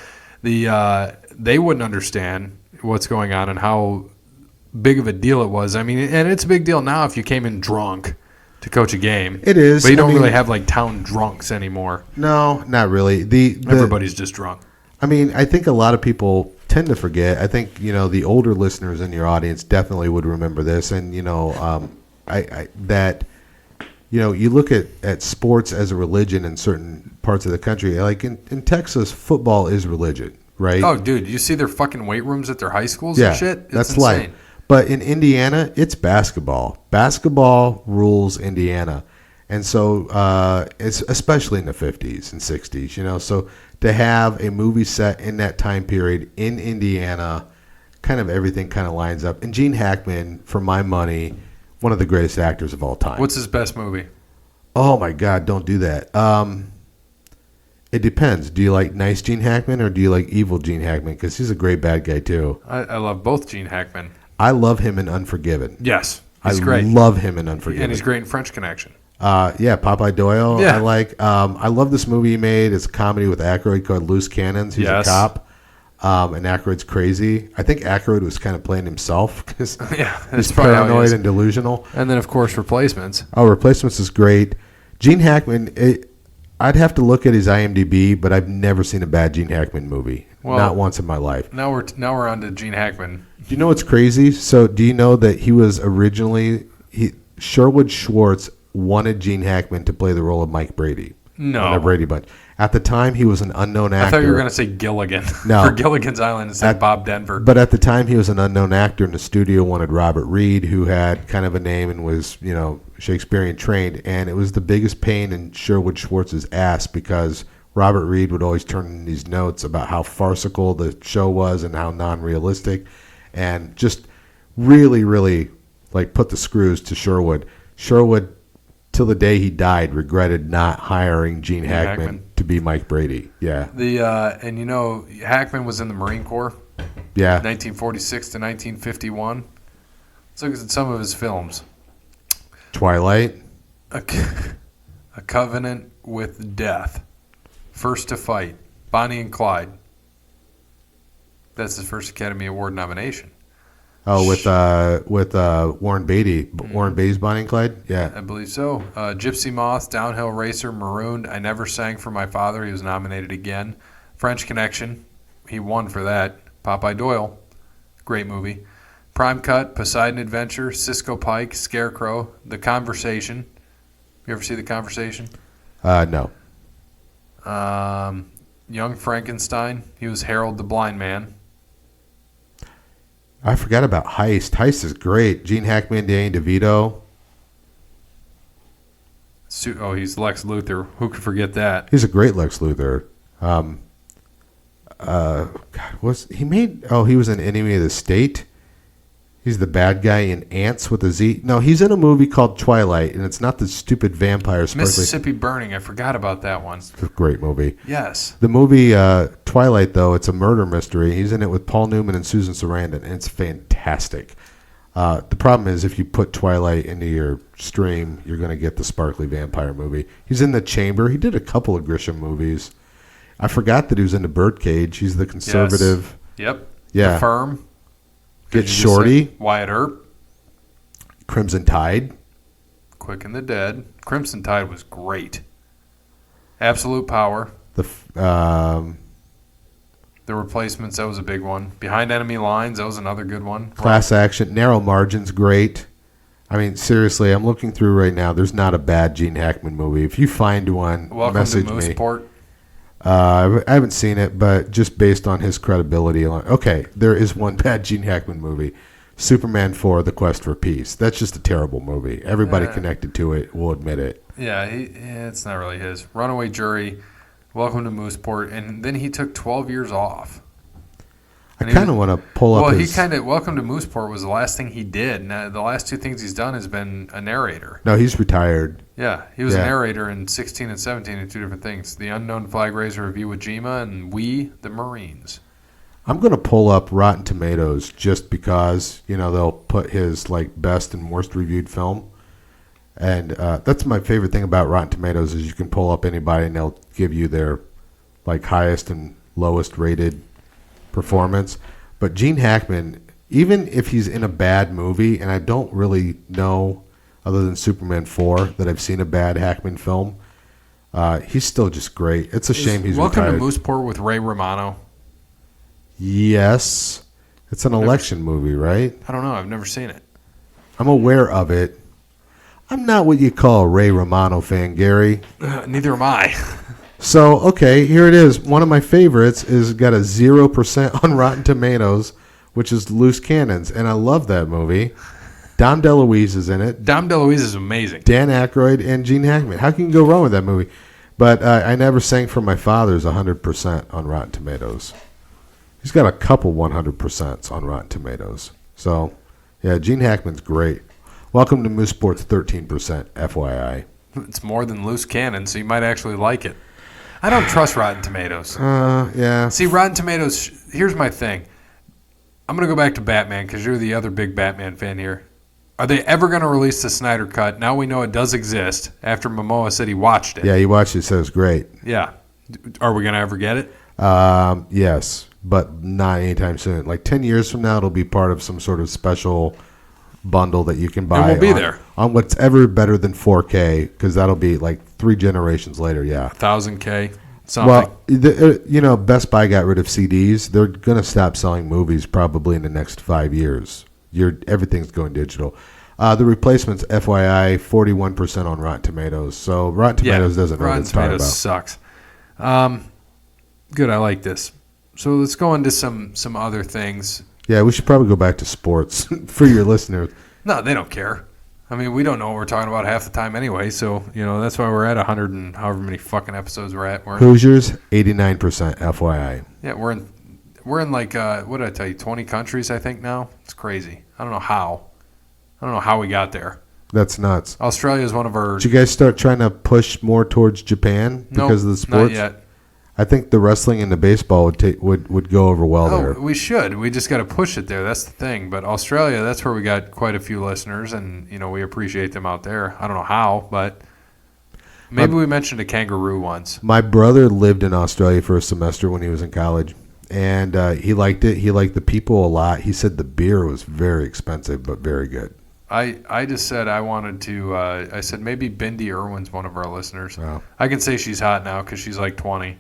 they wouldn't understand what's going on and how big of a deal it was. I mean, and it's a big deal now if you came in drunk to coach a game. It is. But you don't really have like town drunks anymore. No, not really. Everybody's just drunk. I mean, I think a lot of people tend to forget. I think, the older listeners in your audience definitely would remember this. And, you look at sports as a religion in certain parts of the country. Like in Texas, football is religion, right? Oh, dude, you see their fucking weight rooms at their high schools and shit? It's that's insane. life. But in Indiana, it's basketball. Basketball rules Indiana. And so it's especially in the 50s and 60s, So to have a movie set in that time period in Indiana, kind of everything kind of lines up. And Gene Hackman, for my money, one of the greatest actors of all time. What's his best movie? Oh, my God, don't do that. It depends. Do you like nice Gene Hackman or do you like evil Gene Hackman? Because he's a great bad guy, too. I love both Gene Hackman. I love him in Unforgiven. Yes, he's great. I love him in Unforgiven. And he's great in French Connection. Popeye Doyle. Yeah. I love this movie he made. It's a comedy with Aykroyd called Loose Cannons. He's a cop. And Aykroyd's crazy. I think Aykroyd was kind of playing himself because he's paranoid and delusional. And then, of course, Replacements. Oh, Replacements is great. Gene Hackman, I'd have to look at his IMDb, but I've never seen a bad Gene Hackman movie. Well, not once in my life. Now we're on to Gene Hackman. Do you know what's crazy? So do you know that he was originally Sherwood Schwartz wanted Gene Hackman to play the role of Mike Brady? No. On the Brady Bunch. At the time, he was an unknown actor. I thought you were going to say Gilligan. No. For Gilligan's Island instead of Bob Denver. But at the time, he was an unknown actor, and the studio wanted Robert Reed, who had kind of a name and was, Shakespearean trained. And it was the biggest pain in Sherwood Schwartz's ass because Robert Reed would always turn in these notes about how farcical the show was and how non-realistic, and just really, really put the screws to Sherwood. Sherwood, till the day he died, regretted not hiring Gene Hackman to be Mike Brady. Yeah. Hackman was in the Marine Corps. Yeah. 1946 to 1951. Let's look at some of his films. Twilight. A Covenant with Death. First to Fight. Bonnie and Clyde. That's his first Academy Award nomination. Oh, with Warren Beatty. Warren Beatty's Bonnie and Clyde? Yeah. I believe so. Gypsy Moth, Downhill Racer, Marooned. I Never Sang for My Father. He was nominated again. French Connection. He won for that. Popeye Doyle. Great movie. Prime Cut, Poseidon Adventure, Cisco Pike, Scarecrow, The Conversation. You ever see The Conversation? No. Young Frankenstein. He was Harold the Blind Man. I forgot about Heist. Heist is great. Gene Hackman, Danny DeVito. He's Lex Luthor. Who could forget that? He's a great Lex Luthor. He was an Enemy of the State. He's the bad guy in Ants with a Z. No, he's in a movie called Twilight, and it's not the stupid vampire sparkly. Mississippi Burning. I forgot about that one. It's a great movie. Yes. The movie Twilight, though, it's a murder mystery. He's in it with Paul Newman and Susan Sarandon, and it's fantastic. The problem is if you put Twilight into your stream, you're going to get the sparkly vampire movie. He's in The Chamber. He did a couple of Grisham movies. I forgot that he was in The Birdcage. He's the conservative. Yes. Yep. Yeah. The Firm. Get Shorty. Wyatt Earp. Crimson Tide. Quick and the Dead. Crimson Tide was great. Absolute Power. The Replacements, that was a big one. Behind Enemy Lines, that was another good one. Class Action. Narrow Margins, great. I mean, seriously, I'm looking through right now. There's not a bad Gene Hackman movie. If you find one, message me. Welcome to Mooseport. I haven't seen it, but just based on his credibility alone. Okay, there is one bad Gene Hackman movie. Superman 4, The Quest for Peace. That's just a terrible movie. Everybody connected to it will admit it. Yeah, it's not really his. Runaway Jury, Welcome to Mooseport, and then he took 12 years off. I kind of want to pull up Welcome to Mooseport was the last thing he did. Now, the last two things he's done has been a narrator. No, he's retired. Yeah, he was a narrator in 16 and 17 in two different things. The Unknown Flag Raiser Review with Jima and We, the Marines. I'm going to pull up Rotten Tomatoes just because, they'll put his best and worst reviewed film. And that's my favorite thing about Rotten Tomatoes is you can pull up anybody and they'll give you their highest and lowest rated performance. But Gene Hackman, even if he's in a bad movie, and I don't really know other than Superman 4 that I've seen a bad Hackman film, he's still just great. It's a shame he's retired. Welcome to Mooseport with Ray Romano. Yes. It's an election movie, right? I don't know. I've never seen it. I'm aware of it. I'm not what you call a Ray Romano fan, Gary. Neither am I. So, okay, here it is. One of my favorites is got a 0% on Rotten Tomatoes, which is Loose Cannons, and I love that movie. Dom DeLuise is in it. Dom DeLuise is amazing. Dan Aykroyd and Gene Hackman. How can you go wrong with that movie? But I Never Sang for My Father's 100% on Rotten Tomatoes. He's got a couple 100% on Rotten Tomatoes. So, yeah, Gene Hackman's great. Welcome to Mooseport's 13%, FYI. It's more than Loose Cannon, so you might actually like it. I don't trust Rotten Tomatoes. Yeah. See, Rotten Tomatoes, here's my thing. I'm going to go back to Batman because you're the other big Batman fan here. Are they ever going to release the Snyder Cut? Now we know it does exist after Momoa said he watched it. Yeah, he watched it, said it was great. Yeah. Are we going to ever get it? Yes, but not anytime soon. 10 years from now, it'll be part of some sort of special bundle that you can buy. And we'll be there. On what's ever better than 4K, because that'll be 3 generations later, yeah. 1,000K, something. Well, Best Buy got rid of CDs. They're going to stop selling movies probably in the next 5 years. Everything's going digital. The Replacements, FYI, 41% on Rotten Tomatoes. So Rotten Tomatoes doesn't know what it's talking about. Rotten Tomatoes sucks. Good. I like this. So let's go into some other things. Yeah, we should probably go back to sports for your listeners. No, they don't care. I mean, we don't know what we're talking about half the time anyway. So that's why we're at 100 and however many fucking episodes we're at. Hoosiers 89%. FYI. Yeah, we're in like what did I tell you? 20 countries, I think now. It's crazy. I don't know how we got there. That's nuts. Australia is one of our. Did you guys start trying to push more towards Japan because of the sports? Not yet. I think the wrestling and the baseball would go over well there. We should. We just got to push it there. That's the thing. But Australia, that's where we got quite a few listeners, and we appreciate them out there. I don't know how, but maybe we mentioned a kangaroo once. My brother lived in Australia for a semester when he was in college, and he liked it. He liked the people a lot. He said the beer was very expensive, but very good. I just said I wanted to. I said maybe Bindi Irwin's one of our listeners. Oh. I can say she's hot now because she's like 20.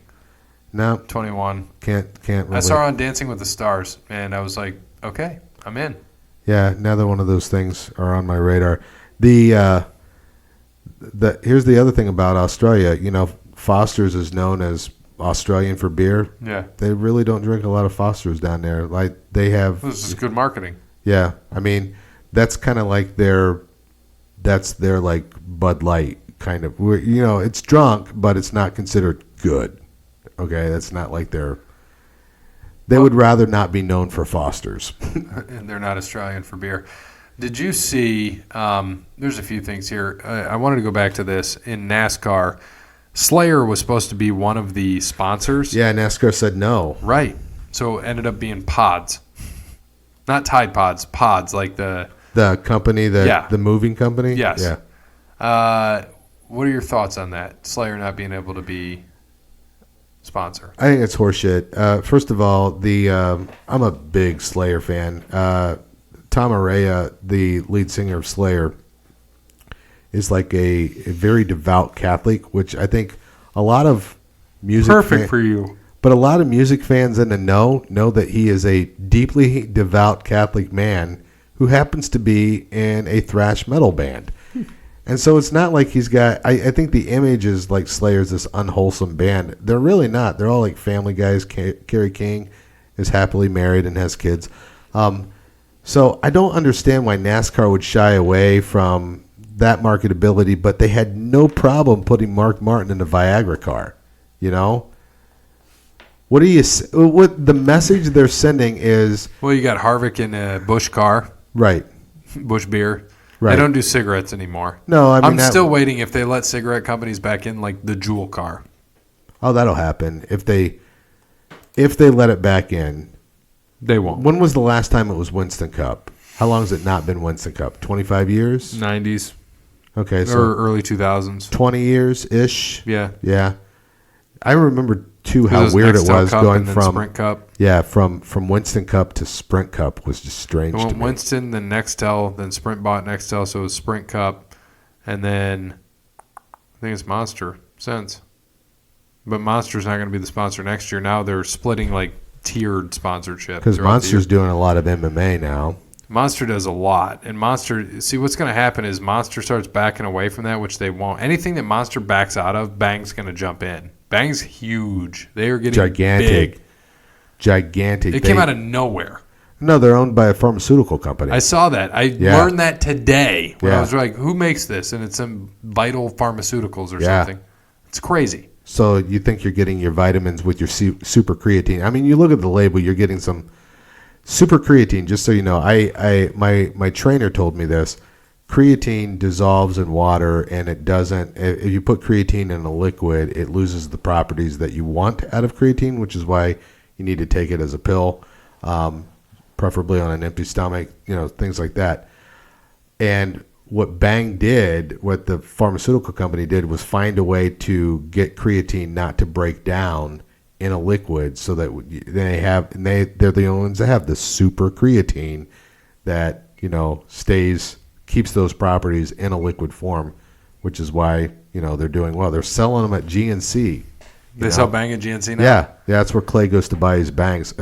No, 21. Can't. Relate. I saw her on Dancing with the Stars, and I was like, okay, I'm in. Yeah, neither one of those things are on my radar. Here's the other thing about Australia. Foster's is known as Australian for beer. Yeah, they really don't drink a lot of Foster's down there. Like they have. This is good marketing. Yeah, I mean that's kind of like their like Bud Light kind of. It's drunk, but it's not considered good. Okay, that's not like they would rather not be known for Foster's. And they're not Australian for beer. Did you see, there's a few things here. I wanted to go back to this. In NASCAR, Slayer was supposed to be one of the sponsors. Yeah, NASCAR said no. Right. So it ended up being Pods. Not Tide Pods, Pods, like the company, the moving company? Yes. Yeah. What are your thoughts on that? Slayer not being able to be sponsor. I think it's horseshit. First of all, I'm a big Slayer fan. Tom Araya, the lead singer of Slayer, is like a very devout Catholic, which I think a lot of music perfect for you. But a lot of music fans in the know that he is a deeply devout Catholic man who happens to be in a thrash metal band. And so it's not like he's got. I think the image is like Slayer's this unwholesome band. They're really not. They're all like family guys. Kerry King is happily married and has kids. So I don't understand why NASCAR would shy away from that marketability, but they had no problem putting Mark Martin in a Viagra car. What the message they're sending is? Well, you got Harvick in a Busch car, right? Busch beer. Right. They don't do cigarettes anymore. No, I'm still waiting if they let cigarette companies back in, like the Juul car. Oh, that'll happen if they let it back in. They won't. When was the last time it was Winston Cup? How long has it not been Winston Cup? 25 years? 90s. Okay, so or early 2000s. 20 years ish. Yeah. Yeah. I remember too how weird it was going from Sprint Cup. Yeah, from Winston Cup to Sprint Cup was just strange. It went Winston, then Nextel, then Sprint bought Nextel, so it was Sprint Cup, and then I think it's Monster since. But Monster's not going to be the sponsor next year. Now they're splitting like tiered sponsorship. Because Monster's doing a lot of MMA now. Monster does a lot. And Monster, see what's going to happen is Monster starts backing away from that, which they won't. Anything that Monster backs out of, Bang's going to jump in. Bang's huge. They are getting gigantic. Gigantic. It came out of nowhere. No, they're owned by a pharmaceutical company. I saw that. I learned that today when I was like, who makes this? And it's some Vital Pharmaceuticals or something. It's crazy. So you think you're getting your vitamins with your super creatine. I mean, you look at the label, you're getting some super creatine, just so you know. My trainer told me this. Creatine dissolves in water, and it doesn't. If you put creatine in a liquid, it loses the properties that you want out of creatine, which is why you need to take it as a pill, preferably on an empty stomach, things like that. And what Bang did, what the pharmaceutical company did, was find a way to get creatine not to break down in a liquid, so that they're the only ones that have the super creatine that keeps those properties in a liquid form, which is why they're doing well. They're selling them at GNC. They sell Bang at GNC now? Yeah, that's where Clay goes to buy his Bangs.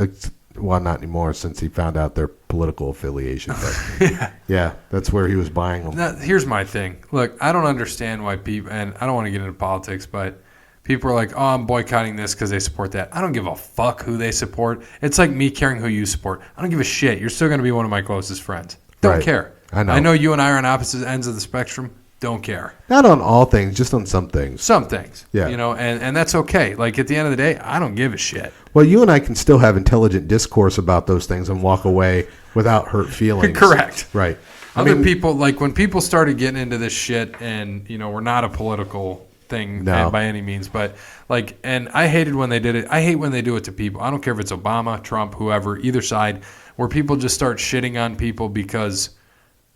Well, not anymore since he found out their political affiliation. But yeah, that's where he was buying them. Now, here's my thing. Look, I don't understand why people, and I don't want to get into politics, but People are like, oh, I'm boycotting this because they support that. I don't give a fuck who they support. It's like me caring who you support. I don't give a shit. You're still going to be one of my closest friends. Don't care. I know you and I are on opposite ends of the spectrum. Don't care. Not on all things, just on some things. Some things. Yeah. And that's okay. Like, at the end of the day, I don't give a shit. Well, you and I can still have intelligent discourse about those things and walk away without hurt feelings. Correct. Right. People, like, when people started getting into this shit, and, we're not a political thing by any means, but like, and I hated when they did it. I hate when they do it to people. I don't care if it's Obama, Trump, whoever, either side, where people just start shitting on people because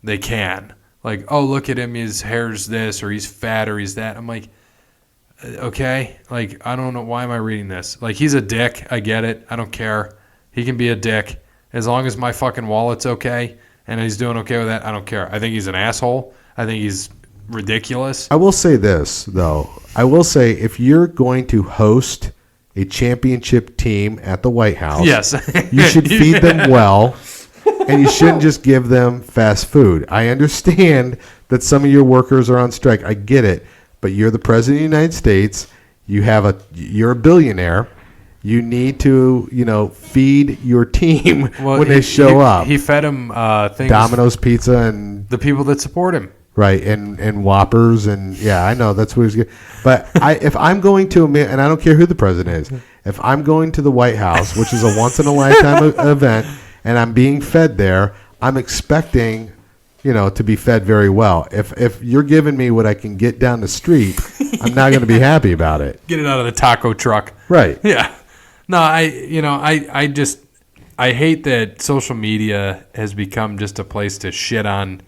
they can. Like, oh, look at him, his hair's this, or he's fat, or he's that. I'm like, okay, like, I don't know, why am I reading this? Like, he's a dick, I get it, I don't care. He can be a dick. As long as my fucking wallet's okay, and he's doing okay with that, I don't care. I think he's an asshole. I think he's ridiculous. I will say this, though. I will say, if you're going to host a championship team at the White House, yes, you should feed them well, and you shouldn't just give them fast food. I understand that some of your workers are on strike. I get it, but you're the president of the United States. You're a billionaire. You need to, feed your team when they show up. He fed him things, Domino's Pizza and the people that support him. Right, and Whoppers, and yeah, I know that's what he's getting. But if I'm going to, and I don't care who the president is, if I'm going to the White House, which is a once-in-a-lifetime event, and I'm being fed there, I'm expecting, to be fed very well. If you're giving me what I can get down the street, I'm not going to be happy about it. Get it out of the taco truck. Right. Yeah. No, I hate that social media has become just a place to shit on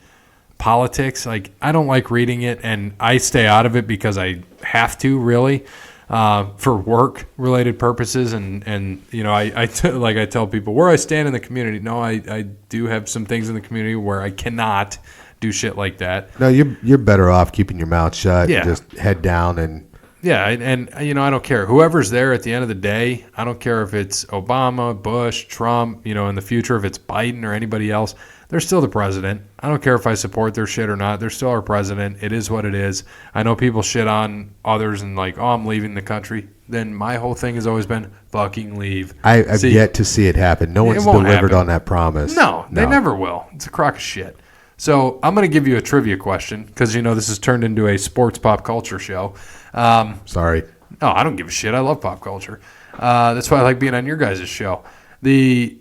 politics. Like, I don't like reading it, and I stay out of it because I have to, really, for work related purposes. And I tell people where I stand in the community. No, I do have some things in the community where I cannot do shit like that. No, you're better off keeping your mouth shut. Yeah. And just head down and. Yeah, and I don't care. Whoever's there at the end of the day, I don't care if it's Obama, Bush, Trump, in the future, if it's Biden or anybody else, they're still the president. I don't care if I support their shit or not. They're still our president. It is what it is. I know people shit on others and like, oh, I'm leaving the country. Then my whole thing has always been fucking leave. I've yet to see it happen. No one's delivered on that promise. No, they never will. It's a crock of shit. So I'm going to give you a trivia question because, this has turned into a sports pop culture show. Sorry. No, I don't give a shit. I love pop culture. That's why I like being on your guys' show. This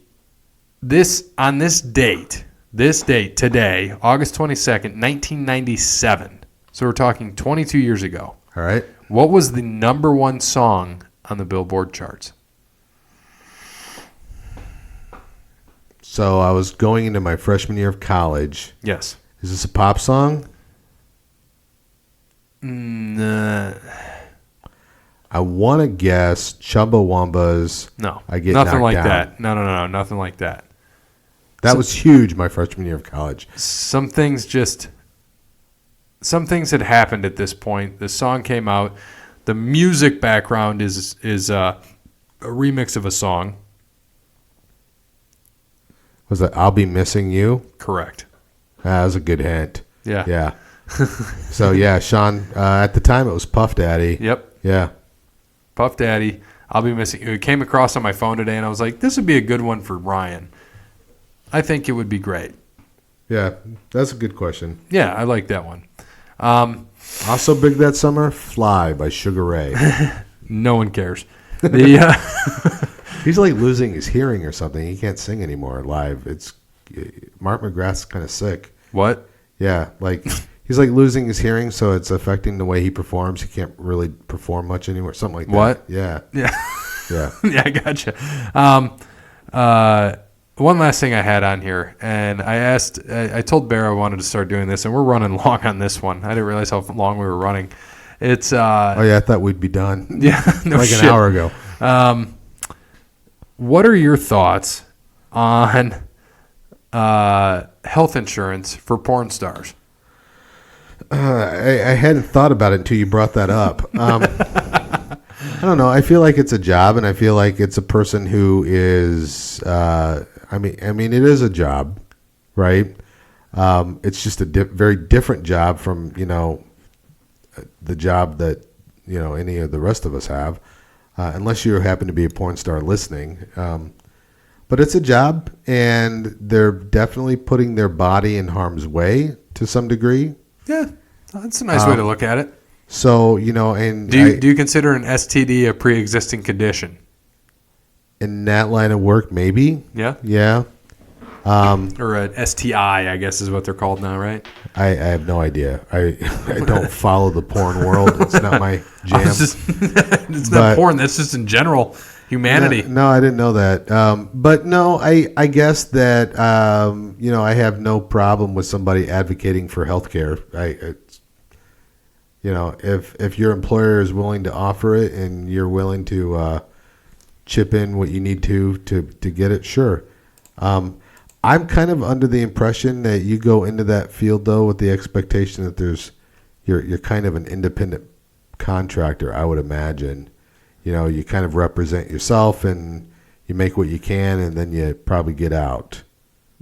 date today, August 22nd, 1997. So we're talking 22 years ago. All right. What was the number one song on the Billboard charts? So I was going into my freshman year of college. Yes. Is this a pop song? Nah. I want to guess Chumbawamba's. No. I Get nothing Knocked like Down. that. No, nothing like that. That was huge my freshman year of college. Some things had happened at this point. The song came out. The music background is a remix of a song. Was it I'll Be Missing You? Correct. That was a good hint. Yeah. Yeah. So, yeah, Sean, at the time it was Puff Daddy. Yep. Yeah. Puff Daddy, I'll Be Missing You. It came across on my phone today, and I was like, this would be a good one for Ryan. I think it would be great. Yeah, that's a good question. Yeah, I like that one. Also big that summer, Fly by Sugar Ray. No one cares. He's like losing his hearing or something. He can't sing anymore live. Mark McGrath's kind of sick. What? Yeah, like he's like losing his hearing, so it's affecting the way he performs. He can't really perform much anymore. Something like that. What? Yeah. Yeah. Yeah. Yeah, I gotcha. One last thing I had on here, and I told Bear I wanted to start doing this, and we're running long on this one. I didn't realize how long we were running. It's oh yeah, I thought we'd be done. Yeah, no like shit. An hour ago. What are your thoughts on health insurance for porn stars? I hadn't thought about it until you brought that up. I don't know. I feel like it's a job, and I feel like it's a person who is. I mean, it is a job, right? It's just a very different job from the job that any of the rest of us have, unless you happen to be a porn star listening. But it's a job, and they're definitely putting their body in harm's way to some degree. Yeah, that's a nice way to look at it. So, and do you consider an STD a pre-existing condition? In that line of work, maybe. Yeah? Yeah. Or an STI, I guess is what they're called now, right? I have no idea. I don't follow the porn world. It's not my jam. It's not porn. That's just in general humanity. No, I didn't know that. But no, I guess that, I have no problem with somebody advocating for health care. If your employer is willing to offer it and you're willing to chip in what you need to get it, sure. I'm kind of under the impression that you go into that field though with the expectation that you're kind of an independent contractor, I would imagine. You kind of represent yourself and you make what you can and then you probably get out.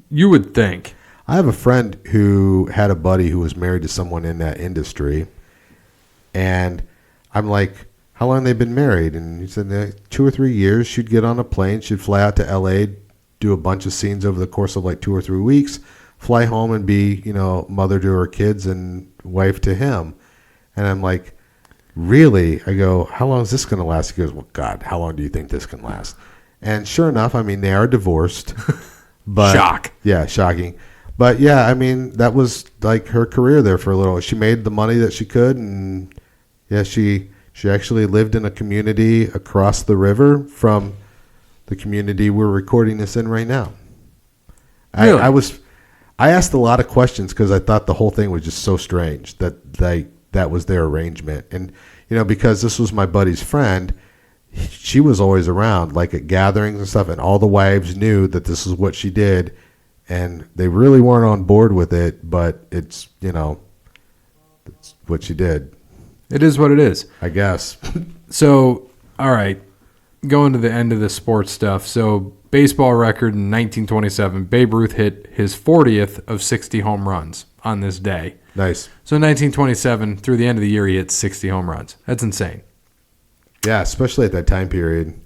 You would think. I have a friend who had a buddy who was married to someone in that industry, and I'm like, how long have they been married? And he said 2 or 3 years. She'd get on a plane, she'd fly out to L.A., do a bunch of scenes over the course of like 2 or 3 weeks, fly home and be, mother to her kids and wife to him. And I'm like, really? I go, how long is this going to last? He goes, well, God, how long do you think this can last? And sure enough, they are divorced. But shock. Yeah, shocking. But yeah, that was like her career there for a little. She made the money that she could, and yeah, she actually lived in a community across the river from the community we're recording this in right now. Really? I asked a lot of questions because I thought the whole thing was just so strange that was their arrangement. And, because this was my buddy's friend, she was always around, like at gatherings and stuff, and all the wives knew that this is what she did, and they really weren't on board with it, but it's what she did. It is what it is. I guess. So, all right, going to the end of the sports stuff. So, baseball record in 1927, Babe Ruth hit his 40th of 60 home runs on this day. Nice. So, in 1927, through the end of the year, he hit 60 home runs. That's insane. Yeah, especially at that time period.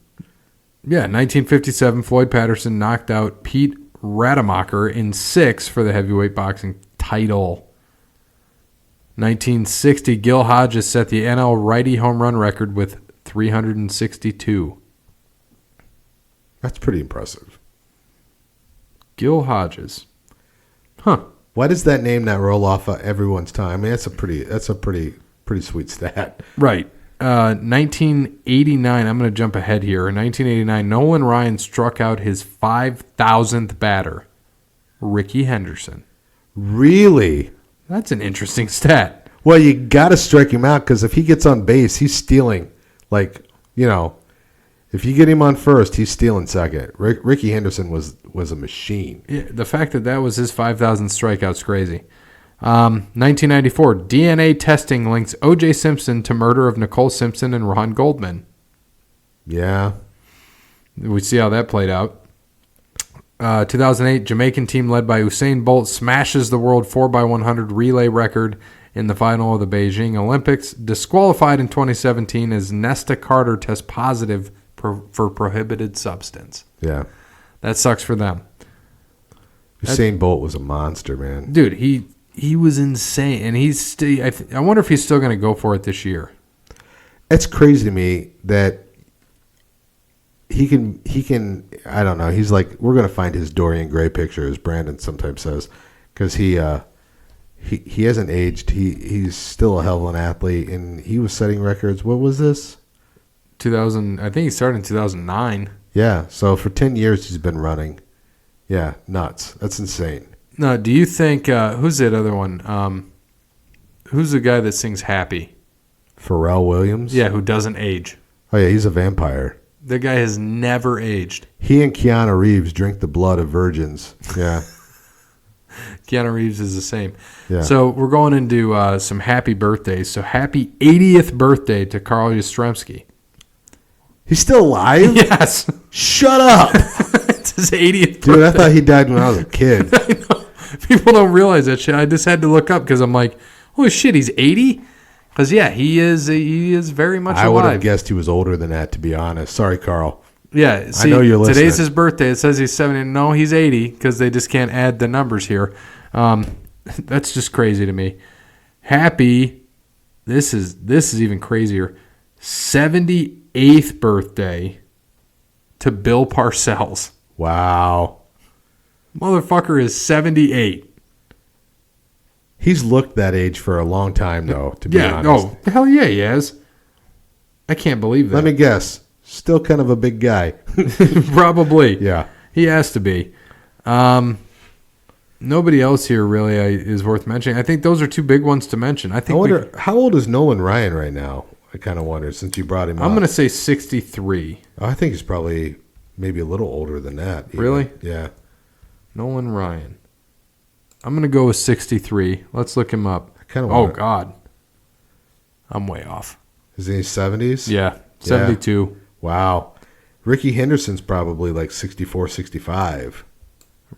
Yeah, 1957, Floyd Patterson knocked out Pete Rademacher in 6 for the heavyweight boxing title. 1960, Gil Hodges set the NL righty home run record with 362. That's pretty impressive. Gil Hodges. Huh. Why does that name not roll off everyone's tongue? That's a pretty sweet stat. Right. 1989, I'm going to jump ahead here. In 1989, Nolan Ryan struck out his 5,000th batter, Ricky Henderson. Really? That's an interesting stat. Well, you got to strike him out because if he gets on base, he's stealing. If you get him on first, he's stealing second. Ricky Henderson was a machine. Yeah, the fact that was his 5,000th strikeout's crazy. 1994, DNA testing links O.J. Simpson to murder of Nicole Simpson and Ron Goldman. Yeah. We see how that played out. 2008, Jamaican team led by Usain Bolt smashes the world 4x100 relay record in the final of the Beijing Olympics. Disqualified in 2017 as Nesta Carter tests positive for prohibited substance. Yeah. That sucks for them. Usain Bolt was a monster, man. Dude, he was insane, and he's still. I wonder if he's still going to go for it this year. It's crazy to me that he can. I don't know. He's like, we're going to find his Dorian Gray picture, as Brandon sometimes says, because he hasn't aged. He's still a hell of an athlete, and he was setting records. What was this? 2000. I think he started in 2009. Yeah. So for 10 years he's been running. Yeah, nuts. That's insane. No, do you think who's that other one? Who's the guy that sings "Happy"? Pharrell Williams. Yeah, who doesn't age. Oh yeah, he's a vampire. The guy has never aged. He and Keanu Reeves drink the blood of virgins. Yeah. Keanu Reeves is the same. Yeah. So we're going into some happy birthdays. So happy 80th birthday to Carl Yastrzemski. He's still alive? Yes. Shut up. It's his 80th birthday. Dude, I thought he died when I was a kid. I know. People don't realize that shit. I just had to look up because I'm like, holy shit, he's 80? Because, yeah, he is very much I would have alive. guessed he was older than that, to be honest. Sorry, Carl. Yeah, see, I know you're listening. today's his birthday. It says he's 70. No, he's 80 because they just can't add the numbers here. That's just crazy to me. Happy, this is even crazier, 78th birthday to Bill Parcells. Wow. Motherfucker is 78. He's looked that age for a long time, though, to be honest. Oh, hell yeah, he has. I can't believe that. Let me guess. Still kind of a big guy. Probably. Yeah. He has to be. Nobody else here really is worth mentioning. I think those are two big ones to mention. I wonder how old is Nolan Ryan right now? I kind of wonder since you brought him up. I'm going to say 63. I think he's probably maybe a little older than that. Even. Really? Yeah. Nolan Ryan. I'm going to go with 63. Let's look him up. Oh, God. I'm way off. Is he in his 70s? Yeah, 72. Yeah. Wow. Ricky Henderson's probably like 64, 65.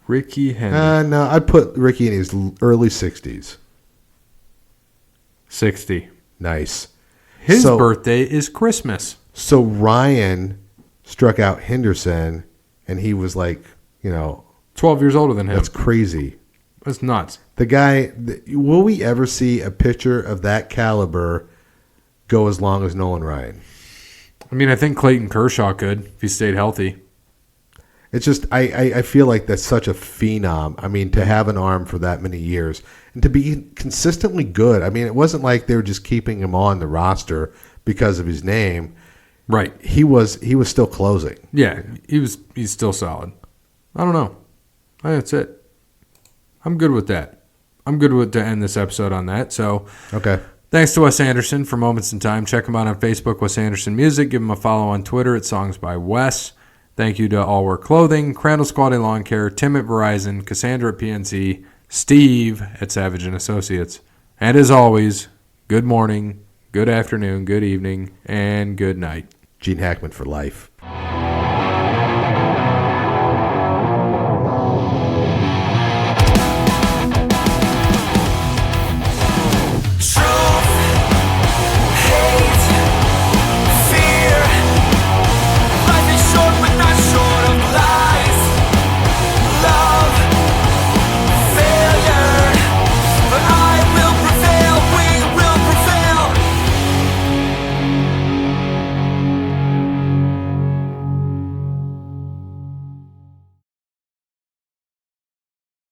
Ricky Henderson. No, I'd put Ricky in his early 60s. 60. Nice. His birthday is Christmas. So Ryan struck out Henderson, and he was like, 12 years older than him. That's crazy. That's nuts. The guy, will we ever see a pitcher of that caliber go as long as Nolan Ryan? I mean, I think Clayton Kershaw could if he stayed healthy. It's just, I feel like that's such a phenom. I mean, to have an arm for that many years and to be consistently good. I mean, it wasn't like they were just keeping him on the roster because of his name. Right. He was still closing. Yeah, he's still solid. I don't know. I think that's it. I'm good with that. I'm good to end this episode on that. So, okay. Thanks to Wes Anderson for Moments in Time. Check him out on Facebook, Wes Anderson Music. Give him a follow on Twitter at Songs by Wes. Thank you to All Work Clothing, Crandall Squatty Lawn Care, Tim at Verizon, Cassandra at PNC, Steve at Savage & Associates. And as always, good morning, good afternoon, good evening, and good night. Gene Hackman for life.